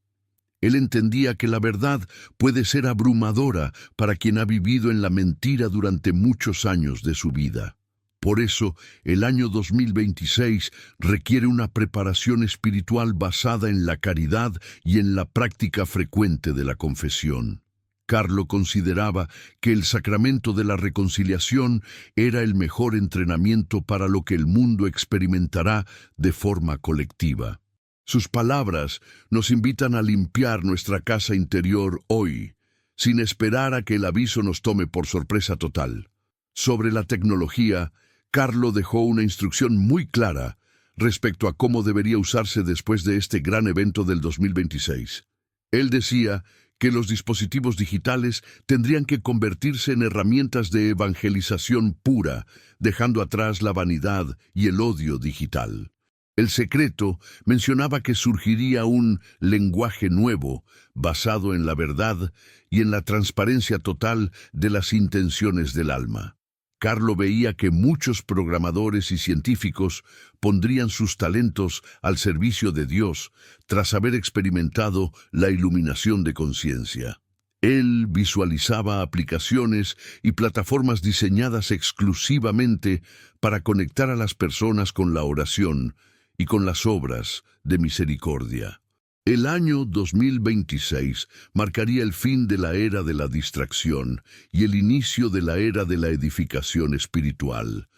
Él entendía que la verdad puede ser abrumadora para quien ha vivido en la mentira durante muchos años de su vida. Por eso, el año 2026 requiere una preparación espiritual basada en la caridad y en la práctica frecuente de la confesión. Carlo consideraba que el sacramento de la reconciliación era el mejor entrenamiento para lo que el mundo experimentará de forma colectiva. Sus palabras nos invitan a limpiar nuestra casa interior hoy, sin esperar a que el aviso nos tome por sorpresa total. Sobre la tecnología, Carlo dejó una instrucción muy clara respecto a cómo debería usarse después de este gran evento del 2026. Él decía que los dispositivos digitales tendrían que convertirse en herramientas de evangelización pura, dejando atrás la vanidad y el odio digital. El secreto mencionaba que surgiría un lenguaje nuevo, basado en la verdad y en la transparencia total de las intenciones del alma. Carlo veía que muchos programadores y científicos pondrían sus talentos al servicio de Dios tras haber experimentado la iluminación de conciencia. Él visualizaba aplicaciones y plataformas diseñadas exclusivamente para conectar a las personas con la oración y con las obras de misericordia. El año 2026 marcaría el fin de la era de la distracción y el inicio de la era de la edificación espiritual.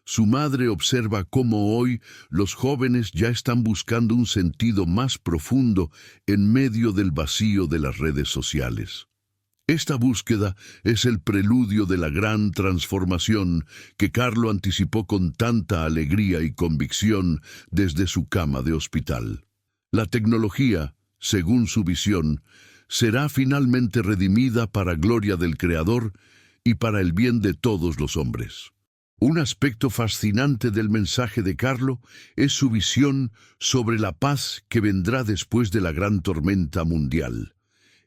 Su madre observa cómo hoy los jóvenes ya están buscando un sentido más profundo en medio del vacío de las redes sociales. Esta búsqueda es el preludio de la gran transformación que Carlo anticipó con tanta alegría y convicción desde su cama de hospital. La tecnología, según su visión, será finalmente redimida para gloria del Creador y para el bien de todos los hombres. Un aspecto fascinante del mensaje de Carlo es su visión sobre la paz que vendrá después de la gran tormenta mundial.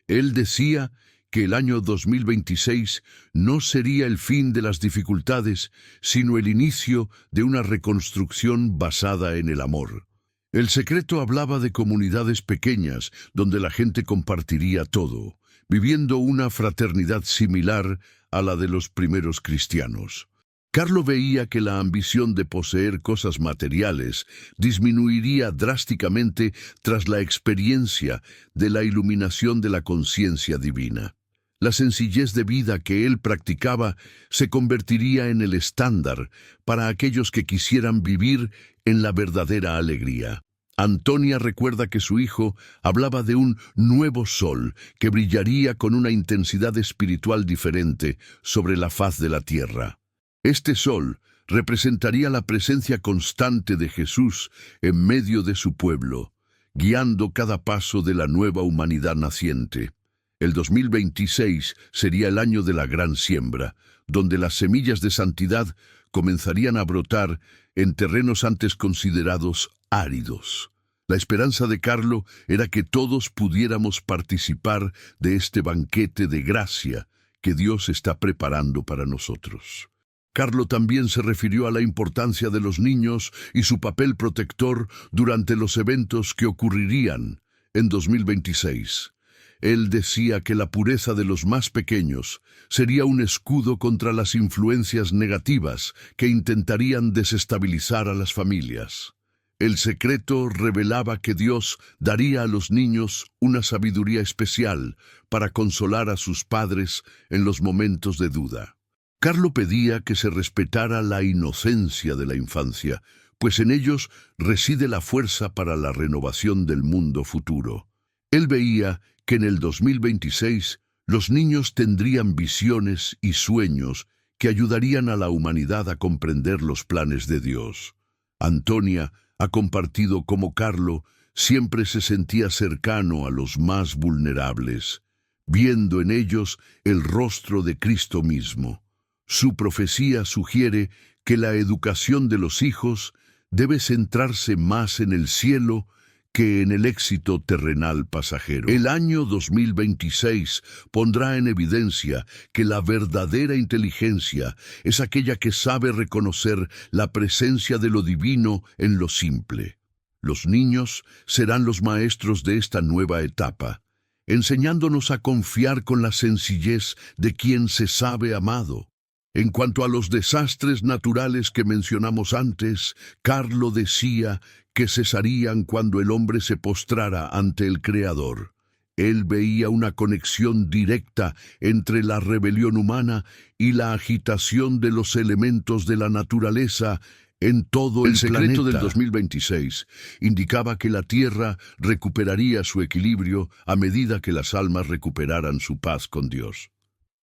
Él decía que el año 2026 no sería el fin de las dificultades, sino el inicio de una reconstrucción basada en el amor. El secreto hablaba de comunidades pequeñas donde la gente compartiría todo, viviendo una fraternidad similar a la de los primeros cristianos. Carlo veía que la ambición de poseer cosas materiales disminuiría drásticamente tras la experiencia de la iluminación de la conciencia divina. La sencillez de vida que él practicaba se convertiría en el estándar para aquellos que quisieran vivir en la verdadera alegría. Antonia recuerda que su hijo hablaba de un nuevo sol que brillaría con una intensidad espiritual diferente sobre la faz de la tierra. Este sol representaría la presencia constante de Jesús en medio de su pueblo, guiando cada paso de la nueva humanidad naciente. El 2026 sería el año de la gran siembra, donde las semillas de santidad comenzarían a brotar en terrenos antes considerados áridos. La esperanza de Carlo era que todos pudiéramos participar de este banquete de gracia que Dios está preparando para nosotros. Carlo también se refirió a la importancia de los niños y su papel protector durante los eventos que ocurrirían en 2026. Él decía que la pureza de los más pequeños sería un escudo contra las influencias negativas que intentarían desestabilizar a las familias. El secreto revelaba que Dios daría a los niños una sabiduría especial para consolar a sus padres en los momentos de duda. Carlo pedía que se respetara la inocencia de la infancia, pues en ellos reside la fuerza para la renovación del mundo futuro. Él veía que en el 2026 los niños tendrían visiones y sueños que ayudarían a la humanidad a comprender los planes de Dios. Antonia ha compartido cómo Carlo siempre se sentía cercano a los más vulnerables, viendo en ellos el rostro de Cristo mismo. Su profecía sugiere que la educación de los hijos debe centrarse más en el cielo que en el éxito terrenal pasajero. El año 2026 pondrá en evidencia que la verdadera inteligencia es aquella que sabe reconocer la presencia de lo divino en lo simple. Los niños serán los maestros de esta nueva etapa, enseñándonos a confiar con la sencillez de quien se sabe amado. En cuanto a los desastres naturales que mencionamos antes, Carlo decía que cesarían cuando el hombre se postrara ante el Creador. Él veía una conexión directa entre la rebelión humana y la agitación de los elementos de la naturaleza en todo el planeta. El secreto del 2026 indicaba que la Tierra recuperaría su equilibrio a medida que las almas recuperaran su paz con Dios.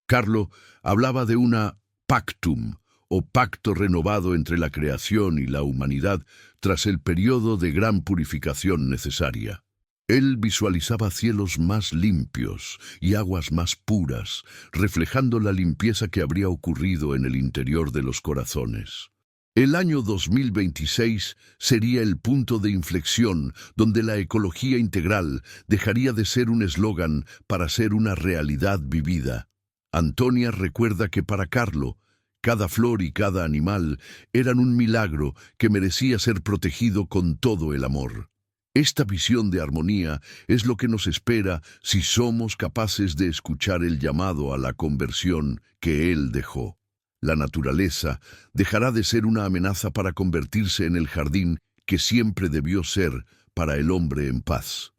Carlo hablaba de una pactum, o pacto renovado entre la creación y la humanidad tras el periodo de gran purificación necesaria. Él visualizaba cielos más limpios y aguas más puras, reflejando la limpieza que habría ocurrido en el interior de los corazones. El año 2026 sería el punto de inflexión donde la ecología integral dejaría de ser un eslogan para ser una realidad vivida. Antonia recuerda que para Carlo, cada flor y cada animal eran un milagro que merecía ser protegido con todo el amor. Esta visión de armonía es lo que nos espera si somos capaces de escuchar el llamado a la conversión que Él dejó. La naturaleza dejará de ser una amenaza para convertirse en el jardín que siempre debió ser para el hombre en paz.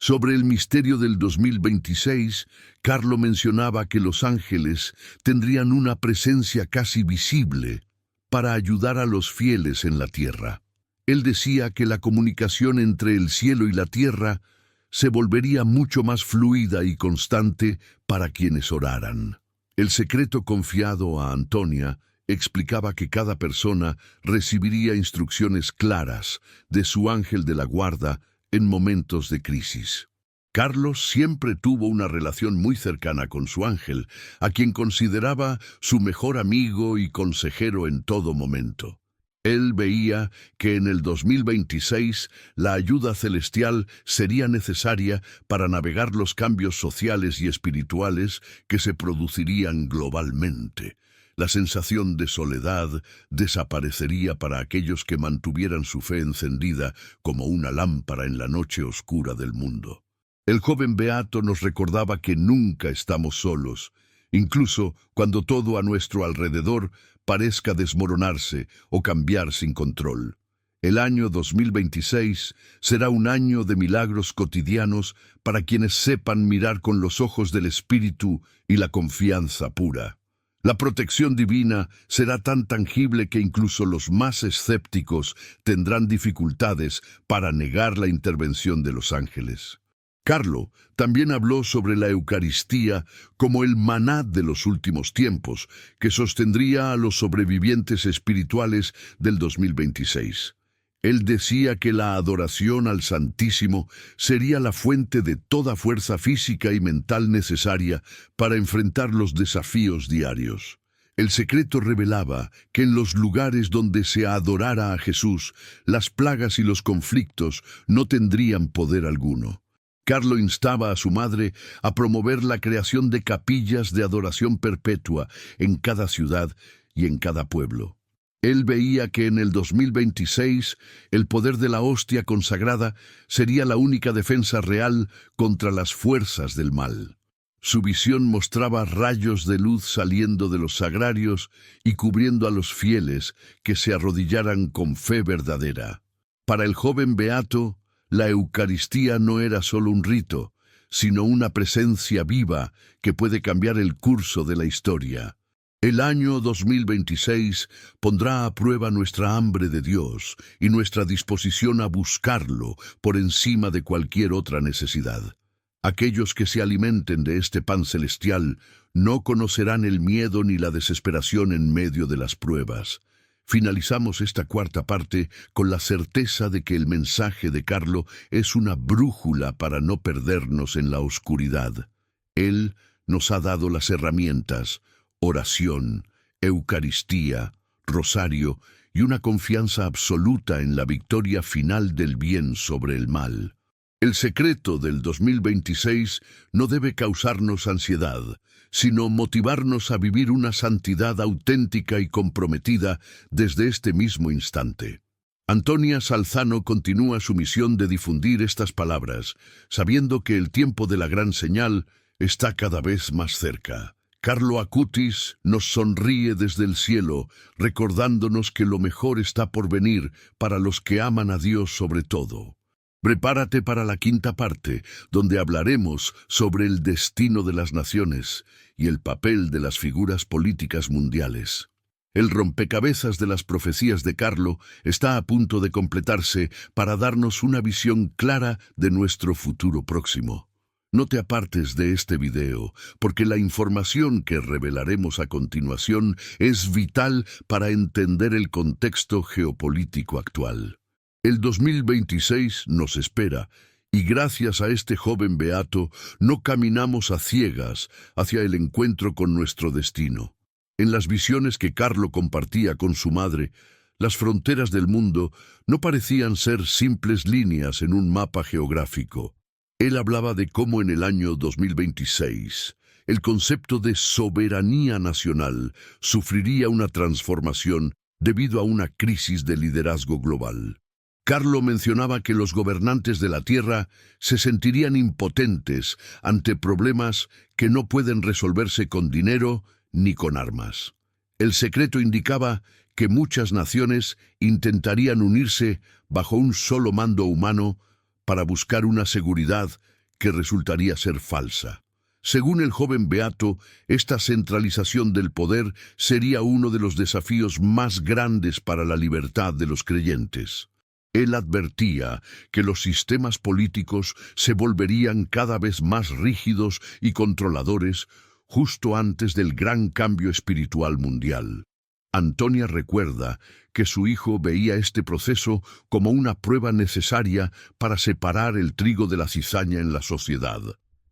Sobre el misterio del 2026, Carlo mencionaba que los ángeles tendrían una presencia casi visible para ayudar a los fieles en la tierra. Él decía que la comunicación entre el cielo y la tierra se volvería mucho más fluida y constante para quienes oraran. El secreto confiado a Antonia explicaba que cada persona recibiría instrucciones claras de su ángel de la guarda en momentos de crisis. Carlos siempre tuvo una relación muy cercana con su ángel, a quien consideraba su mejor amigo y consejero en todo momento. Él veía que en el 2026 la ayuda celestial sería necesaria para navegar los cambios sociales y espirituales que se producirían globalmente. La sensación de soledad desaparecería para aquellos que mantuvieran su fe encendida como una lámpara en la noche oscura del mundo. El joven beato nos recordaba que nunca estamos solos, incluso cuando todo a nuestro alrededor parezca desmoronarse o cambiar sin control. El año 2026 será un año de milagros cotidianos para quienes sepan mirar con los ojos del Espíritu y la confianza pura. La protección divina será tan tangible que incluso los más escépticos tendrán dificultades para negar la intervención de los ángeles. Carlo también habló sobre la Eucaristía como el maná de los últimos tiempos, que sostendría a los sobrevivientes espirituales del 2026. Él decía que la adoración al Santísimo sería la fuente de toda fuerza física y mental necesaria para enfrentar los desafíos diarios. El secreto revelaba que en los lugares donde se adorara a Jesús, las plagas y los conflictos no tendrían poder alguno. Carlo instaba a su madre a promover la creación de capillas de adoración perpetua en cada ciudad y en cada pueblo. Él veía que en el 2026 el poder de la hostia consagrada sería la única defensa real contra las fuerzas del mal. Su visión mostraba rayos de luz saliendo de los sagrarios y cubriendo a los fieles que se arrodillaran con fe verdadera. Para el joven beato, la Eucaristía no era solo un rito, sino una presencia viva que puede cambiar el curso de la historia. El año 2026 pondrá a prueba nuestra hambre de Dios y nuestra disposición a buscarlo por encima de cualquier otra necesidad. Aquellos que se alimenten de este pan celestial no conocerán el miedo ni la desesperación en medio de las pruebas. Finalizamos esta cuarta parte con la certeza de que el mensaje de Carlo es una brújula para no perdernos en la oscuridad. Él nos ha dado las herramientas: oración, Eucaristía, rosario y una confianza absoluta en la victoria final del bien sobre el mal. El secreto del 2026 no debe causarnos ansiedad, sino motivarnos a vivir una santidad auténtica y comprometida desde este mismo instante. Antonia Salzano continúa su misión de difundir estas palabras, sabiendo que el tiempo de la gran señal está cada vez más cerca. Carlo Acutis nos sonríe desde el cielo, recordándonos que lo mejor está por venir para los que aman a Dios sobre todo. Prepárate para la quinta parte, donde hablaremos sobre el destino de las naciones y el papel de las figuras políticas mundiales. El rompecabezas de las profecías de Carlo está a punto de completarse para darnos una visión clara de nuestro futuro próximo. No te apartes de este video, porque la información que revelaremos a continuación es vital para entender el contexto geopolítico actual. El 2026 nos espera, y gracias a este joven beato no caminamos a ciegas hacia el encuentro con nuestro destino. En las visiones que Carlo compartía con su madre, las fronteras del mundo no parecían ser simples líneas en un mapa geográfico. Él hablaba de cómo en el año 2026 el concepto de soberanía nacional sufriría una transformación debido a una crisis de liderazgo global. Carlo mencionaba que los gobernantes de la Tierra se sentirían impotentes ante problemas que no pueden resolverse con dinero ni con armas. El secreto indicaba que muchas naciones intentarían unirse bajo un solo mando humano para buscar una seguridad que resultaría ser falsa. Según el joven beato, esta centralización del poder sería uno de los desafíos más grandes para la libertad de los creyentes. Él advertía que los sistemas políticos se volverían cada vez más rígidos y controladores justo antes del gran cambio espiritual mundial. Antonia recuerda que su hijo veía este proceso como una prueba necesaria para separar el trigo de la cizaña en la sociedad.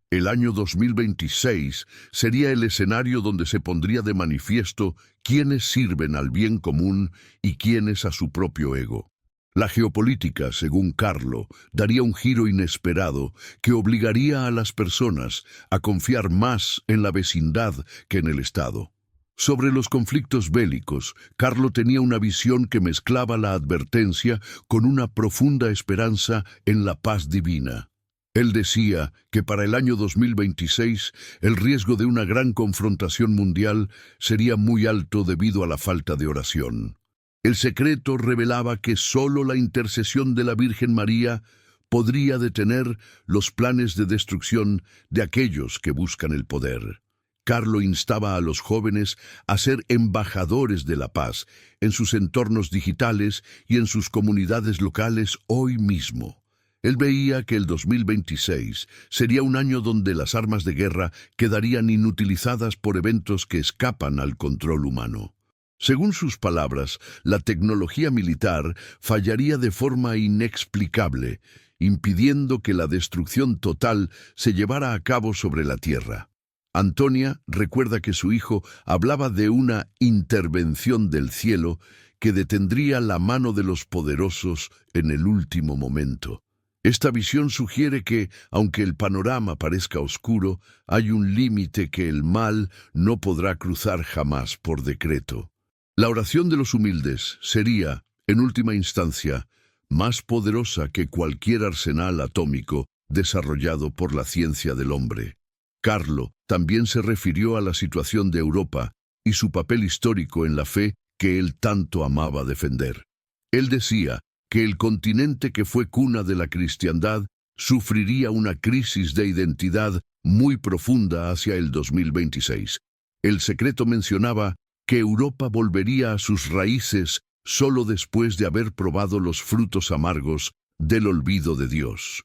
El año 2026 sería el escenario donde se pondría de manifiesto quiénes sirven al bien común y quiénes a su propio ego. La geopolítica, según Carlo, daría un giro inesperado que obligaría a las personas a confiar más en la vecindad que en el Estado. Sobre los conflictos bélicos, Carlo tenía una visión que mezclaba la advertencia con una profunda esperanza en la paz divina. Él decía que para el año 2026 el riesgo de una gran confrontación mundial sería muy alto debido a la falta de oración. El secreto revelaba que solo la intercesión de la Virgen María podría detener los planes de destrucción de aquellos que buscan el poder. Carlo instaba a los jóvenes a ser embajadores de la paz en sus entornos digitales y en sus comunidades locales hoy mismo. Él veía que el 2026 sería un año donde las armas de guerra quedarían inutilizadas por eventos que escapan al control humano. Según sus palabras, la tecnología militar fallaría de forma inexplicable, impidiendo que la destrucción total se llevara a cabo sobre la Tierra. Antonia recuerda que su hijo hablaba de una intervención del cielo que detendría la mano de los poderosos en el último momento. Esta visión sugiere que, aunque el panorama parezca oscuro, hay un límite que el mal no podrá cruzar jamás por decreto. La oración de los humildes sería, en última instancia, más poderosa que cualquier arsenal atómico desarrollado por la ciencia del hombre. Carlo también se refirió a la situación de Europa y su papel histórico en la fe que él tanto amaba defender. Él decía que el continente que fue cuna de la cristiandad sufriría una crisis de identidad muy profunda hacia el 2026. El Secreto mencionaba que Europa volvería a sus raíces solo después de haber probado los frutos amargos del olvido de Dios.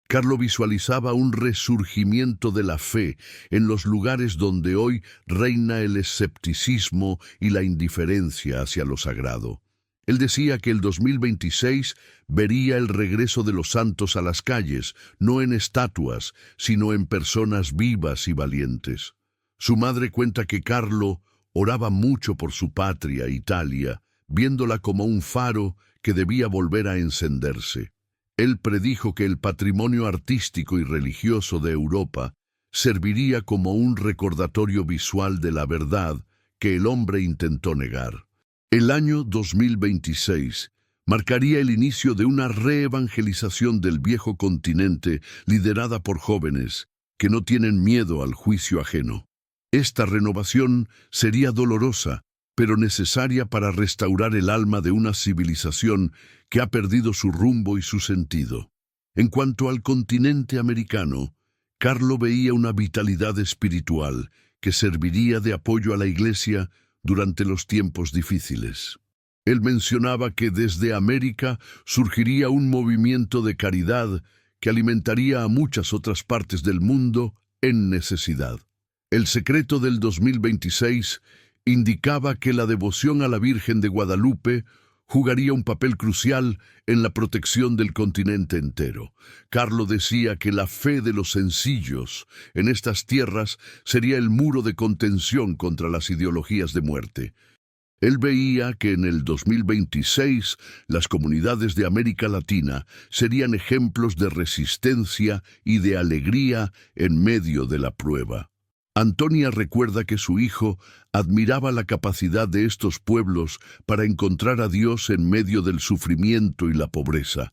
Carlo visualizaba un resurgimiento de la fe en los lugares donde hoy reina el escepticismo y la indiferencia hacia lo sagrado. Él decía que el 2026 vería el regreso de los santos a las calles, no en estatuas, sino en personas vivas y valientes. Su madre cuenta que Carlo oraba mucho por su patria, Italia, viéndola como un faro que debía volver a encenderse. Él predijo que el patrimonio artístico y religioso de Europa serviría como un recordatorio visual de la verdad que el hombre intentó negar. El año 2026 marcaría el inicio de una reevangelización del viejo continente liderada por jóvenes que no tienen miedo al juicio ajeno. Esta renovación sería dolorosa, pero necesaria para restaurar el alma de una civilización que ha perdido su rumbo y su sentido. En cuanto al continente americano, Carlo veía una vitalidad espiritual que serviría de apoyo a la Iglesia durante los tiempos difíciles. Él mencionaba que desde América surgiría un movimiento de caridad que alimentaría a muchas otras partes del mundo en necesidad. El secreto del 2026 indicaba que la devoción a la Virgen de Guadalupe jugaría un papel crucial en la protección del continente entero. Carlo decía que la fe de los sencillos en estas tierras sería el muro de contención contra las ideologías de muerte. Él veía que en el 2026 las comunidades de América Latina serían ejemplos de resistencia y de alegría en medio de la prueba. Antonia recuerda que su hijo admiraba la capacidad de estos pueblos para encontrar a Dios en medio del sufrimiento y la pobreza.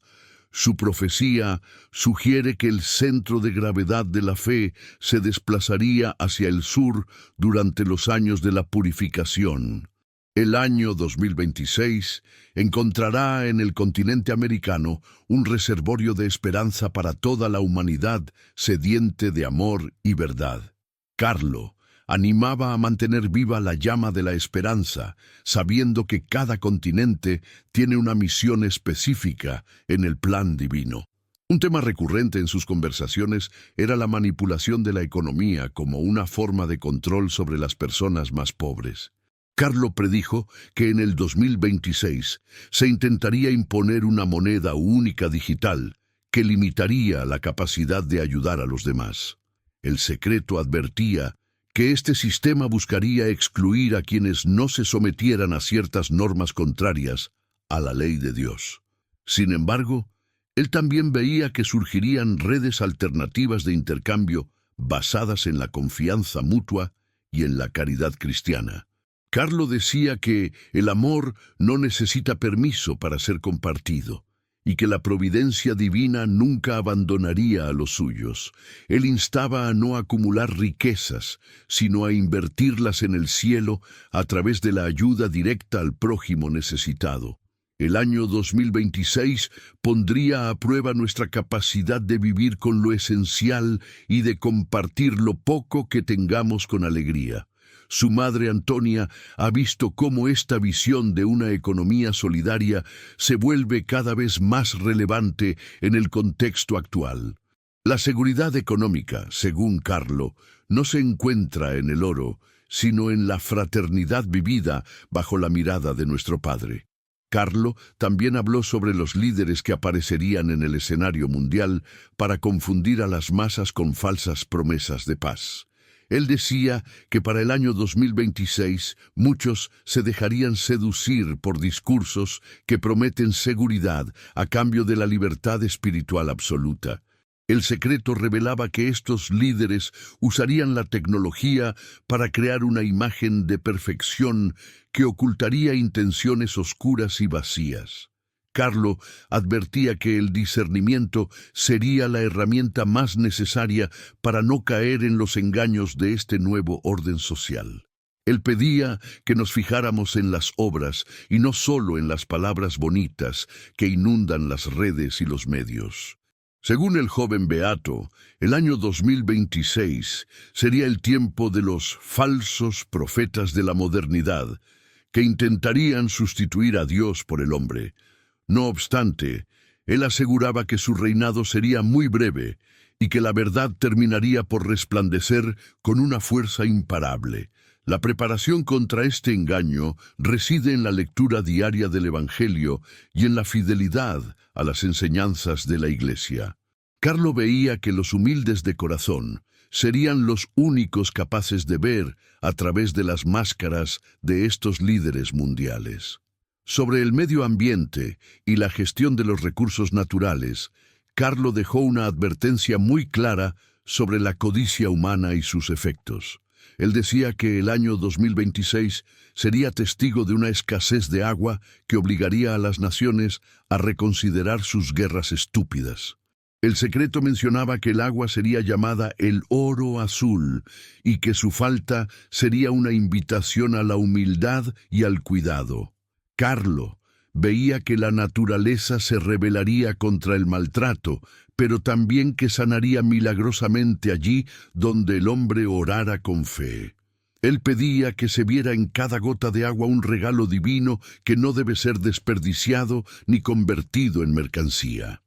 Su profecía sugiere que el centro de gravedad de la fe se desplazaría hacia el sur durante los años de la purificación. El año 2026 encontrará en el continente americano un reservorio de esperanza para toda la humanidad sediente de amor y verdad. Carlo animaba a mantener viva la llama de la esperanza, sabiendo que cada continente tiene una misión específica en el plan divino. Un tema recurrente en sus conversaciones era la manipulación de la economía como una forma de control sobre las personas más pobres. Carlo predijo que en el 2026 se intentaría imponer una moneda única digital que limitaría la capacidad de ayudar a los demás. El Secreto advertía que este sistema buscaría excluir a quienes no se sometieran a ciertas normas contrarias a la ley de Dios. Sin embargo, él también veía que surgirían redes alternativas de intercambio basadas en la confianza mutua y en la caridad cristiana. Carlo decía que el amor no necesita permiso para ser compartido, y que la providencia divina nunca abandonaría a los suyos. Él instaba a no acumular riquezas, sino a invertirlas en el cielo a través de la ayuda directa al prójimo necesitado. El año 2026 pondría a prueba nuestra capacidad de vivir con lo esencial y de compartir lo poco que tengamos con alegría. Su madre Antonia ha visto cómo esta visión de una economía solidaria se vuelve cada vez más relevante en el contexto actual. La seguridad económica, según Carlo, no se encuentra en el oro, sino en la fraternidad vivida bajo la mirada de nuestro Padre. Carlo también habló sobre los líderes que aparecerían en el escenario mundial para confundir a las masas con falsas promesas de paz. Él decía que para el año 2026 muchos se dejarían seducir por discursos que prometen seguridad a cambio de la libertad espiritual absoluta. El secreto revelaba que estos líderes usarían la tecnología para crear una imagen de perfección que ocultaría intenciones oscuras y vacías. Carlo advertía que el discernimiento sería la herramienta más necesaria para no caer en los engaños de este nuevo orden social. Él pedía que nos fijáramos en las obras y no solo en las palabras bonitas que inundan las redes y los medios. Según el joven beato, el año 2026 sería el tiempo de los falsos profetas de la modernidad, que intentarían sustituir a Dios por el hombre. No obstante, él aseguraba que su reinado sería muy breve y que la verdad terminaría por resplandecer con una fuerza imparable. La preparación contra este engaño reside en la lectura diaria del Evangelio y en la fidelidad a las enseñanzas de la Iglesia. Carlo veía que los humildes de corazón serían los únicos capaces de ver a través de las máscaras de estos líderes mundiales. Sobre el medio ambiente y la gestión de los recursos naturales, Carlo dejó una advertencia muy clara sobre la codicia humana y sus efectos. Él decía que el año 2026 sería testigo de una escasez de agua que obligaría a las naciones a reconsiderar sus guerras estúpidas. El secreto mencionaba que el agua sería llamada el oro azul y que su falta sería una invitación a la humildad y al cuidado. Carlo veía que la naturaleza se rebelaría contra el maltrato, pero también que sanaría milagrosamente allí donde el hombre orara con fe. Él pedía que se viera en cada gota de agua un regalo divino que no debe ser desperdiciado ni convertido en mercancía.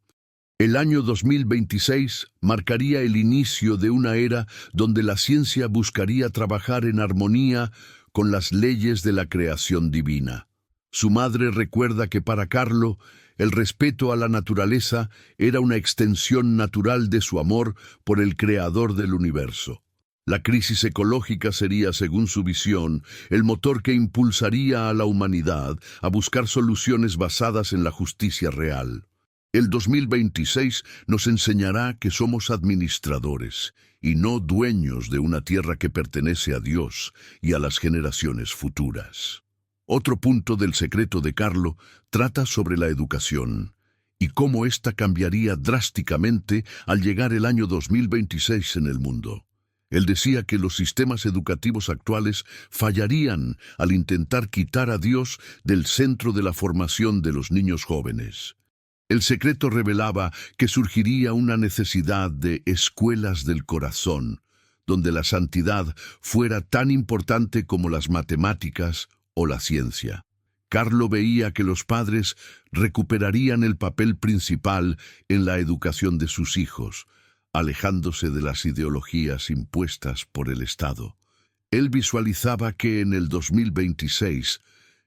El año 2026 marcaría el inicio de una era donde la ciencia buscaría trabajar en armonía con las leyes de la creación divina. Su madre recuerda que para Carlo, el respeto a la naturaleza era una extensión natural de su amor por el creador del universo. La crisis ecológica sería, según su visión, el motor que impulsaría a la humanidad a buscar soluciones basadas en la justicia real. El 2026 nos enseñará que somos administradores y no dueños de una tierra que pertenece a Dios y a las generaciones futuras. Otro punto del secreto de Carlo trata sobre la educación y cómo ésta cambiaría drásticamente al llegar el año 2026 en el mundo. Él decía que los sistemas educativos actuales fallarían al intentar quitar a Dios del centro de la formación de los niños jóvenes. El secreto revelaba que surgiría una necesidad de escuelas del corazón, donde la santidad fuera tan importante como las matemáticas o la ciencia. Carlo veía que los padres recuperarían el papel principal en la educación de sus hijos, alejándose de las ideologías impuestas por el Estado. Él visualizaba que en el 2026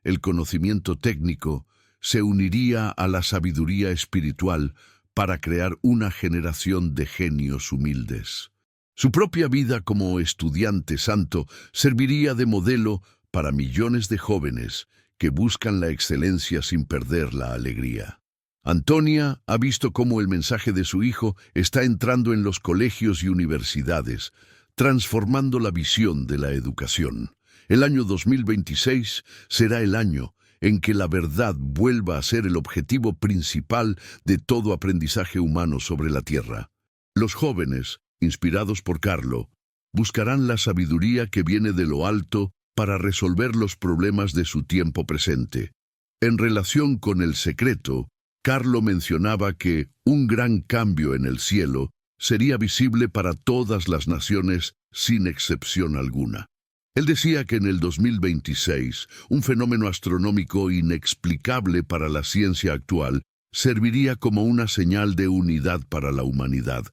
el conocimiento técnico se uniría a la sabiduría espiritual para crear una generación de genios humildes. Su propia vida como estudiante santo serviría de modelo para millones de jóvenes que buscan la excelencia sin perder la alegría. Antonia ha visto cómo el mensaje de su hijo está entrando en los colegios y universidades, transformando la visión de la educación. El año 2026 será el año en que la verdad vuelva a ser el objetivo principal de todo aprendizaje humano sobre la tierra. Los jóvenes, inspirados por Carlo, buscarán la sabiduría que viene de lo alto para resolver los problemas de su tiempo presente. En relación con el secreto, Carlo mencionaba que un gran cambio en el cielo sería visible para todas las naciones sin excepción alguna. Él decía que en el 2026, un fenómeno astronómico inexplicable para la ciencia actual serviría como una señal de unidad para la humanidad.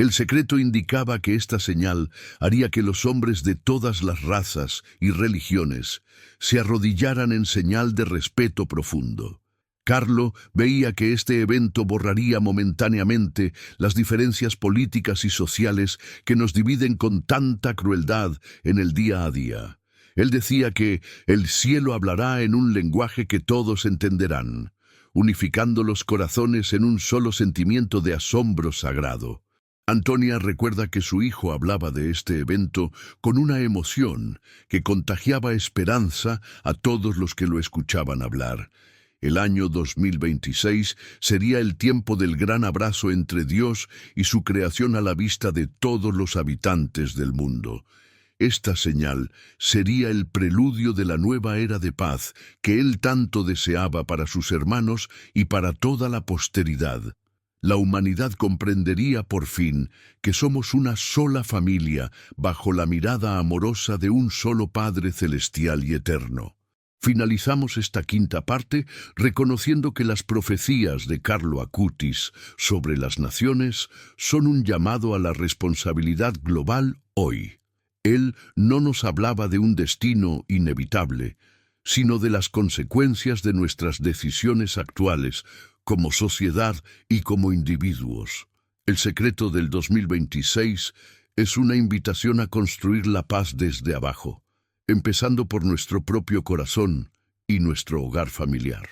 El secreto indicaba que esta señal haría que los hombres de todas las razas y religiones se arrodillaran en señal de respeto profundo. Carlo veía que este evento borraría momentáneamente las diferencias políticas y sociales que nos dividen con tanta crueldad en el día a día. Él decía que el cielo hablará en un lenguaje que todos entenderán, unificando los corazones en un solo sentimiento de asombro sagrado. Antonia recuerda que su hijo hablaba de este evento con una emoción que contagiaba esperanza a todos los que lo escuchaban hablar. El año 2026 sería el tiempo del gran abrazo entre Dios y su creación a la vista de todos los habitantes del mundo. Esta señal sería el preludio de la nueva era de paz que él tanto deseaba para sus hermanos y para toda la posteridad. La humanidad comprendería por fin que somos una sola familia bajo la mirada amorosa de un solo Padre celestial y eterno. Finalizamos esta quinta parte reconociendo que las profecías de Carlo Acutis sobre las naciones son un llamado a la responsabilidad global hoy. Él no nos hablaba de un destino inevitable, sino de las consecuencias de nuestras decisiones actuales como sociedad y como individuos. El secreto del 2026 es una invitación a construir la paz desde abajo, empezando por nuestro propio corazón y nuestro hogar familiar.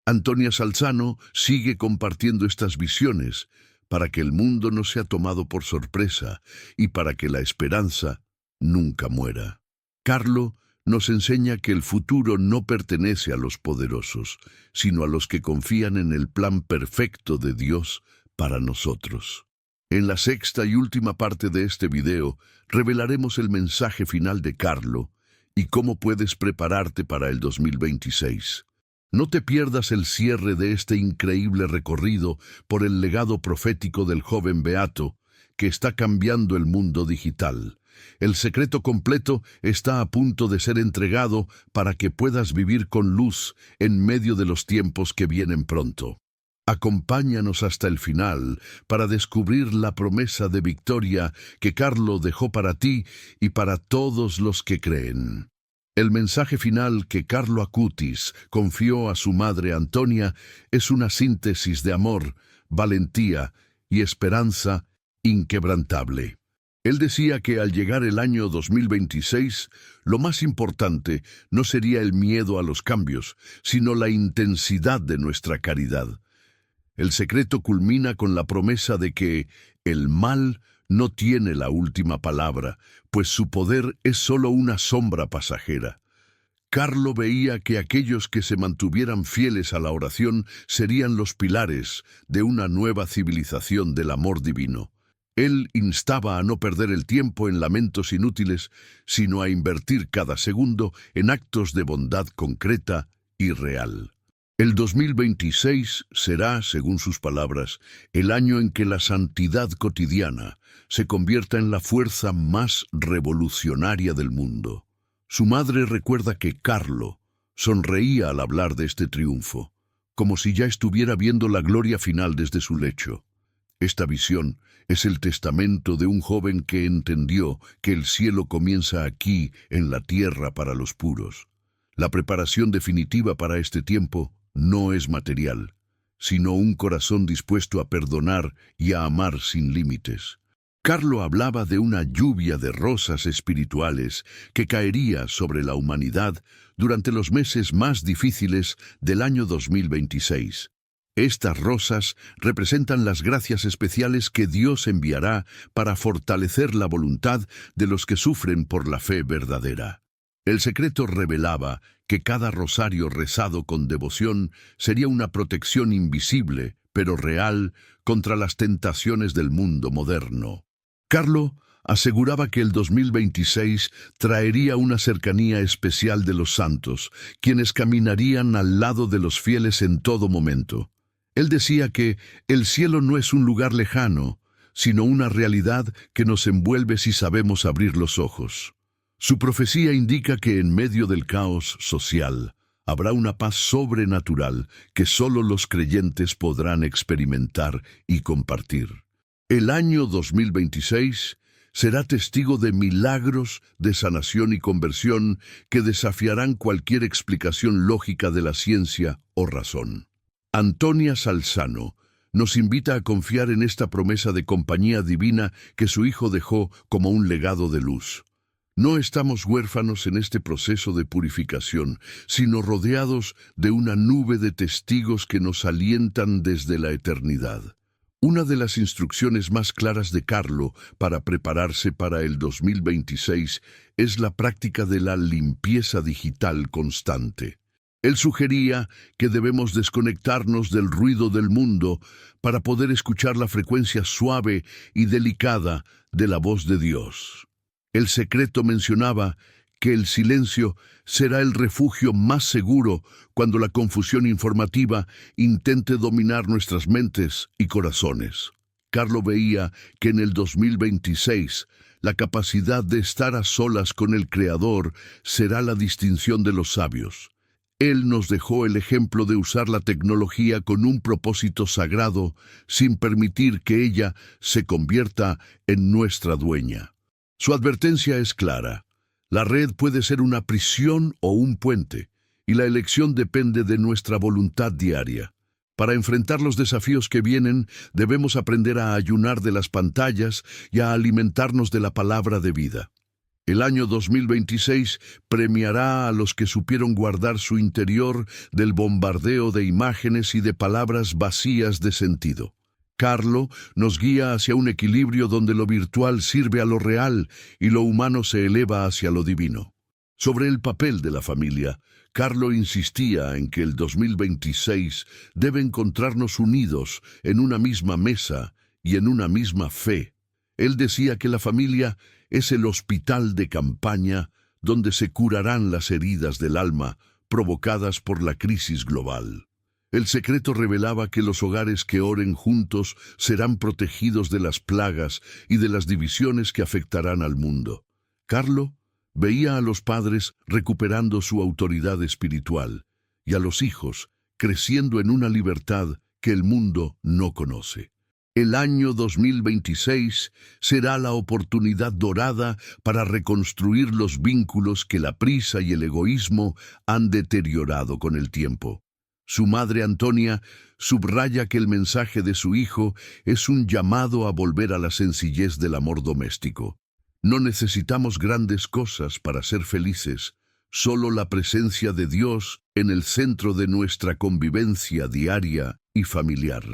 Antonia Salzano sigue compartiendo estas visiones para que el mundo no sea tomado por sorpresa y para que la esperanza nunca muera. Carlo nos enseña que el futuro no pertenece a los poderosos, sino a los que confían en el plan perfecto de Dios para nosotros. En la sexta y última parte de este video, revelaremos el mensaje final de Carlo y cómo puedes prepararte para el 2026. No te pierdas el cierre de este increíble recorrido por el legado profético del joven beato que está cambiando el mundo digital. El secreto completo está a punto de ser entregado para que puedas vivir con luz en medio de los tiempos que vienen pronto. Acompáñanos hasta el final para descubrir la promesa de victoria que Carlo dejó para ti y para todos los que creen. El mensaje final que Carlo Acutis confió a su madre Antonia es una síntesis de amor, valentía y esperanza inquebrantable. Él decía que al llegar el año 2026, lo más importante no sería el miedo a los cambios, sino la intensidad de nuestra caridad. El secreto culmina con la promesa de que el mal no tiene la última palabra, pues su poder es solo una sombra pasajera. Carlo veía que aquellos que se mantuvieran fieles a la oración serían los pilares de una nueva civilización del amor divino. Él instaba a no perder el tiempo en lamentos inútiles, sino a invertir cada segundo en actos de bondad concreta y real. El 2026 será, según sus palabras, el año en que la santidad cotidiana se convierta en la fuerza más revolucionaria del mundo. Su madre recuerda que Carlo sonreía al hablar de este triunfo, como si ya estuviera viendo la gloria final desde su lecho. Esta visión es el testamento de un joven que entendió que el cielo comienza aquí, en la tierra, para los puros. La preparación definitiva para este tiempo no es material, sino un corazón dispuesto a perdonar y a amar sin límites. Carlo hablaba de una lluvia de rosas espirituales que caería sobre la humanidad durante los meses más difíciles del año 2026. Estas rosas representan las gracias especiales que Dios enviará para fortalecer la voluntad de los que sufren por la fe verdadera. El secreto revelaba que cada rosario rezado con devoción sería una protección invisible, pero real, contra las tentaciones del mundo moderno. Carlo aseguraba que el 2026 traería una cercanía especial de los santos, quienes caminarían al lado de los fieles en todo momento. Él decía que el cielo no es un lugar lejano, sino una realidad que nos envuelve si sabemos abrir los ojos. Su profecía indica que en medio del caos social habrá una paz sobrenatural que solo los creyentes podrán experimentar y compartir. El año 2026 será testigo de milagros de sanación y conversión que desafiarán cualquier explicación lógica de la ciencia o razón. Antonia Salzano nos invita a confiar en esta promesa de compañía divina que su Hijo dejó como un legado de luz. No estamos huérfanos en este proceso de purificación, sino rodeados de una nube de testigos que nos alientan desde la eternidad. Una de las instrucciones más claras de Carlo para prepararse para el 2026 es la práctica de la limpieza digital constante. Él sugería que debemos desconectarnos del ruido del mundo para poder escuchar la frecuencia suave y delicada de la voz de Dios. El secreto mencionaba que el silencio será el refugio más seguro cuando la confusión informativa intente dominar nuestras mentes y corazones. Carlo veía que en el 2026 la capacidad de estar a solas con el Creador será la distinción de los sabios. Él nos dejó el ejemplo de usar la tecnología con un propósito sagrado, sin permitir que ella se convierta en nuestra dueña. Su advertencia es clara. La red puede ser una prisión o un puente, y la elección depende de nuestra voluntad diaria. Para enfrentar los desafíos que vienen, debemos aprender a ayunar de las pantallas y a alimentarnos de la palabra de vida. El año 2026 premiará a los que supieron guardar su interior del bombardeo de imágenes y de palabras vacías de sentido. Carlo nos guía hacia un equilibrio donde lo virtual sirve a lo real y lo humano se eleva hacia lo divino. Sobre el papel de la familia, Carlo insistía en que el 2026 debe encontrarnos unidos en una misma mesa y en una misma fe. Él decía que la familia es el hospital de campaña donde se curarán las heridas del alma provocadas por la crisis global. El secreto revelaba que los hogares que oren juntos serán protegidos de las plagas y de las divisiones que afectarán al mundo. Carlo veía a los padres recuperando su autoridad espiritual y a los hijos creciendo en una libertad que el mundo no conoce. El año 2026 será la oportunidad dorada para reconstruir los vínculos que la prisa y el egoísmo han deteriorado con el tiempo. Su madre Antonia subraya que el mensaje de su hijo es un llamado a volver a la sencillez del amor doméstico. No necesitamos grandes cosas para ser felices, solo la presencia de Dios en el centro de nuestra convivencia diaria y familiar.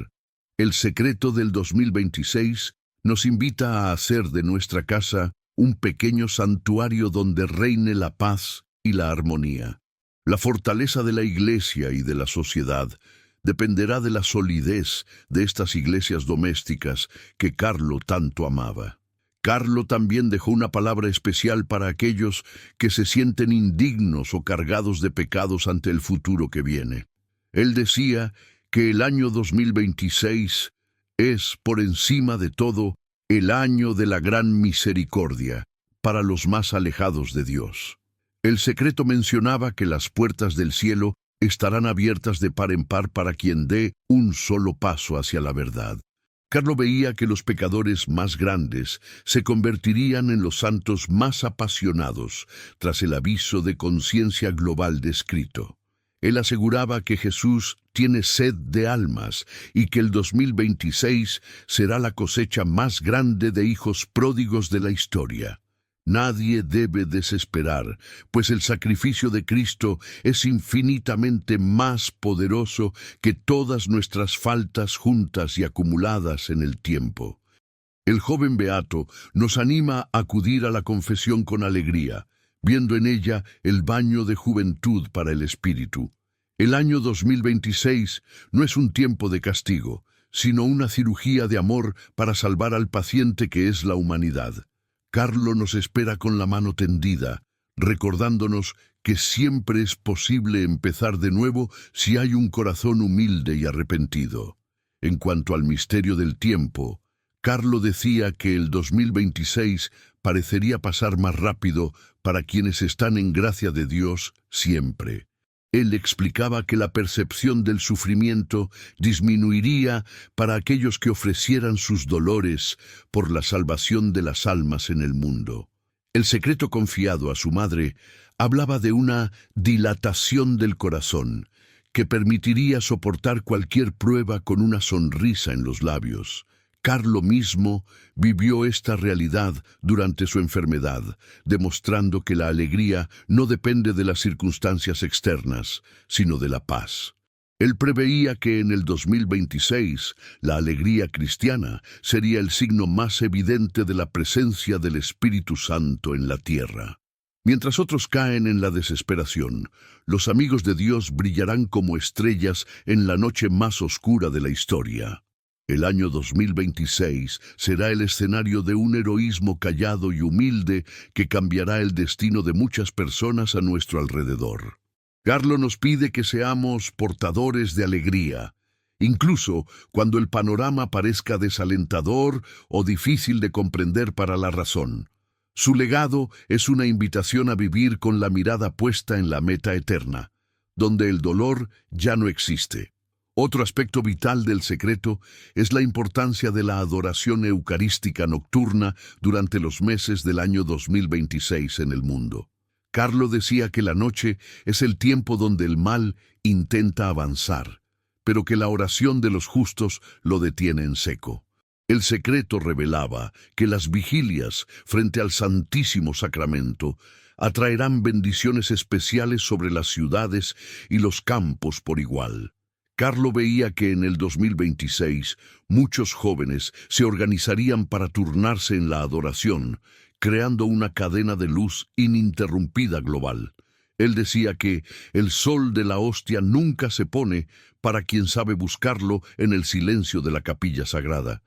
El secreto del 2026 nos invita a hacer de nuestra casa un pequeño santuario donde reine la paz y la armonía. La fortaleza de la Iglesia y de la sociedad dependerá de la solidez de estas iglesias domésticas que Carlo tanto amaba. Carlo también dejó una palabra especial para aquellos que se sienten indignos o cargados de pecados ante el futuro que viene. Él decía que el año 2026 es, por encima de todo, el año de la gran misericordia para los más alejados de Dios. El secreto mencionaba que las puertas del cielo estarán abiertas de par en par para quien dé un solo paso hacia la verdad. Carlo veía que los pecadores más grandes se convertirían en los santos más apasionados tras el aviso de conciencia global descrito. Él aseguraba que Jesús tiene sed de almas y que el 2026 será la cosecha más grande de hijos pródigos de la historia. Nadie debe desesperar, pues el sacrificio de Cristo es infinitamente más poderoso que todas nuestras faltas juntas y acumuladas en el tiempo. El joven beato nos anima a acudir a la confesión con alegría, viendo en ella el baño de juventud para el espíritu. El año 2026 no es un tiempo de castigo, sino una cirugía de amor para salvar al paciente que es la humanidad. Carlo nos espera con la mano tendida, recordándonos que siempre es posible empezar de nuevo si hay un corazón humilde y arrepentido. En cuanto al misterio del tiempo, Carlo decía que el 2026 parecería pasar más rápido para quienes están en gracia de Dios siempre. Él explicaba que la percepción del sufrimiento disminuiría para aquellos que ofrecieran sus dolores por la salvación de las almas en el mundo. El secreto confiado a su madre hablaba de una dilatación del corazón que permitiría soportar cualquier prueba con una sonrisa en los labios. Carlo mismo vivió esta realidad durante su enfermedad, demostrando que la alegría no depende de las circunstancias externas, sino de la paz. Él preveía que en el 2026 la alegría cristiana sería el signo más evidente de la presencia del Espíritu Santo en la tierra. Mientras otros caen en la desesperación, los amigos de Dios brillarán como estrellas en la noche más oscura de la historia. El año 2026 será el escenario de un heroísmo callado y humilde que cambiará el destino de muchas personas a nuestro alrededor. Carlo nos pide que seamos portadores de alegría, incluso cuando el panorama parezca desalentador o difícil de comprender para la razón. Su legado es una invitación a vivir con la mirada puesta en la meta eterna, donde el dolor ya no existe. Otro aspecto vital del secreto es la importancia de la adoración eucarística nocturna durante los meses del año 2026 en el mundo. Carlo decía que la noche es el tiempo donde el mal intenta avanzar, pero que la oración de los justos lo detiene en seco. El secreto revelaba que las vigilias frente al Santísimo Sacramento atraerán bendiciones especiales sobre las ciudades y los campos por igual. Carlo veía que en el 2026 muchos jóvenes se organizarían para turnarse en la adoración, creando una cadena de luz ininterrumpida global. Él decía que el sol de la hostia nunca se pone para quien sabe buscarlo en el silencio de la capilla sagrada.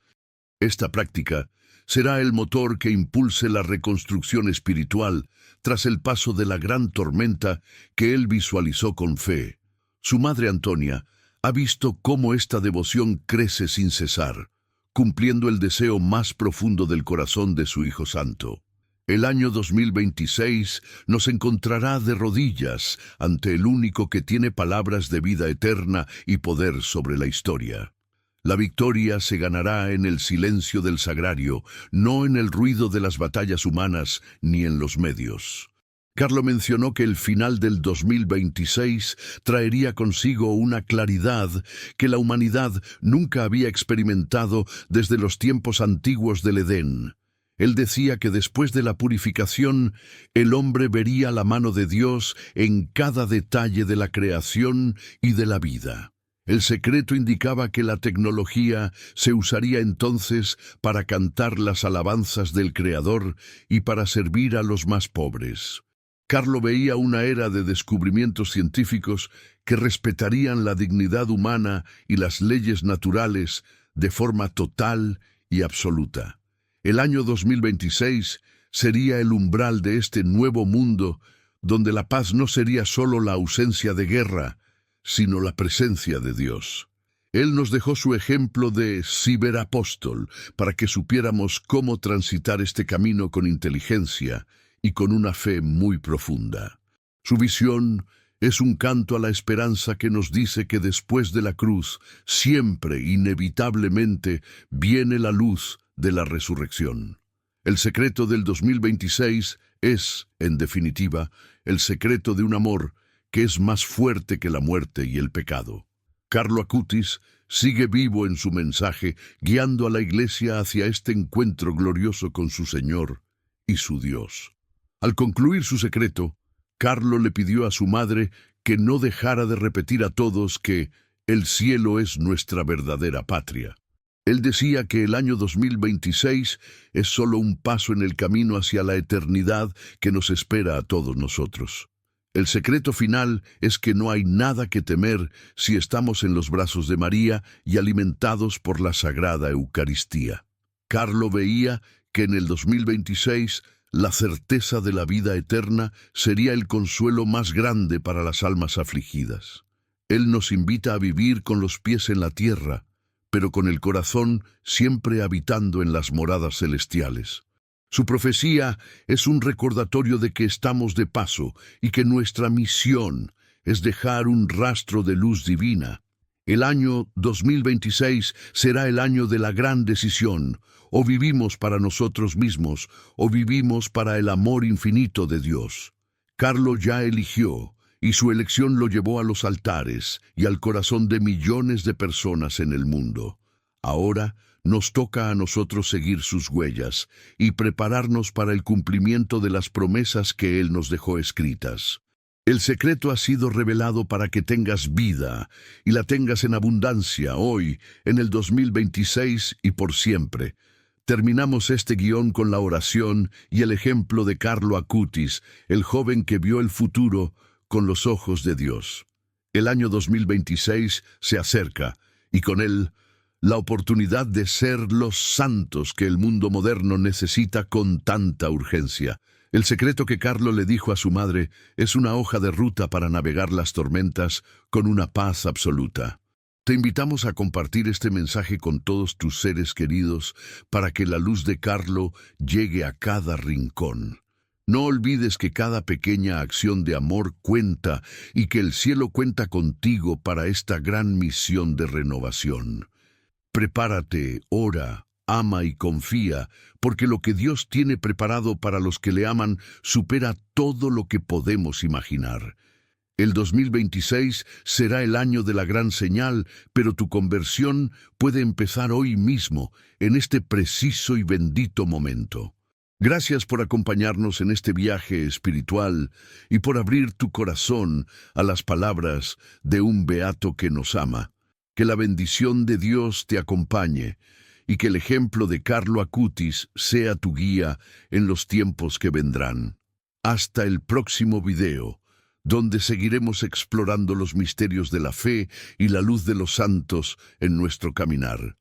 Esta práctica será el motor que impulse la reconstrucción espiritual tras el paso de la gran tormenta que él visualizó con fe. Su madre Antonia ha visto cómo esta devoción crece sin cesar, cumpliendo el deseo más profundo del corazón de su Hijo Santo. El año 2026 nos encontrará de rodillas ante el único que tiene palabras de vida eterna y poder sobre la historia. La victoria se ganará en el silencio del sagrario, no en el ruido de las batallas humanas ni en los medios. Carlo mencionó que el final del 2026 traería consigo una claridad que la humanidad nunca había experimentado desde los tiempos antiguos del Edén. Él decía que después de la purificación, el hombre vería la mano de Dios en cada detalle de la creación y de la vida. El secreto indicaba que la tecnología se usaría entonces para cantar las alabanzas del Creador y para servir a los más pobres. Carlo veía una era de descubrimientos científicos que respetarían la dignidad humana y las leyes naturales de forma total y absoluta. El año 2026 sería el umbral de este nuevo mundo, donde la paz no sería solo la ausencia de guerra, sino la presencia de Dios. Él nos dejó su ejemplo de ciberapóstol para que supiéramos cómo transitar este camino con inteligencia y con una fe muy profunda. Su visión es un canto a la esperanza que nos dice que después de la cruz, siempre, inevitablemente, viene la luz de la resurrección. El secreto del 2026 es, en definitiva, el secreto de un amor que es más fuerte que la muerte y el pecado. Carlo Acutis sigue vivo en su mensaje, guiando a la Iglesia hacia este encuentro glorioso con su Señor y su Dios. Al concluir su secreto, Carlo le pidió a su madre que no dejara de repetir a todos que el cielo es nuestra verdadera patria. Él decía que el año 2026 es solo un paso en el camino hacia la eternidad que nos espera a todos nosotros. El secreto final es que no hay nada que temer si estamos en los brazos de María y alimentados por la Sagrada Eucaristía. Carlo veía que en el 2026 la certeza de la vida eterna sería el consuelo más grande para las almas afligidas. Él nos invita a vivir con los pies en la tierra, pero con el corazón siempre habitando en las moradas celestiales. Su profecía es un recordatorio de que estamos de paso y que nuestra misión es dejar un rastro de luz divina. El año 2026 será el año de la gran decisión. O vivimos para nosotros mismos, o vivimos para el amor infinito de Dios. Carlo ya eligió, y su elección lo llevó a los altares y al corazón de millones de personas en el mundo. Ahora nos toca a nosotros seguir sus huellas y prepararnos para el cumplimiento de las promesas que Él nos dejó escritas. El secreto ha sido revelado para que tengas vida y la tengas en abundancia hoy, en el 2026 y por siempre. Terminamos este guión con la oración y el ejemplo de Carlo Acutis, el joven que vio el futuro con los ojos de Dios. El año 2026 se acerca y con él la oportunidad de ser los santos que el mundo moderno necesita con tanta urgencia. El secreto que Carlo le dijo a su madre es una hoja de ruta para navegar las tormentas con una paz absoluta. Te invitamos a compartir este mensaje con todos tus seres queridos para que la luz de Carlo llegue a cada rincón. No olvides que cada pequeña acción de amor cuenta y que el cielo cuenta contigo para esta gran misión de renovación. Prepárate, ora, ama y confía, porque lo que Dios tiene preparado para los que le aman supera todo lo que podemos imaginar. El 2026 será el año de la gran señal, pero tu conversión puede empezar hoy mismo, en este preciso y bendito momento. Gracias por acompañarnos en este viaje espiritual y por abrir tu corazón a las palabras de un beato que nos ama. Que la bendición de Dios te acompañe y que el ejemplo de Carlo Acutis sea tu guía en los tiempos que vendrán. Hasta el próximo video, donde seguiremos explorando los misterios de la fe y la luz de los santos en nuestro caminar.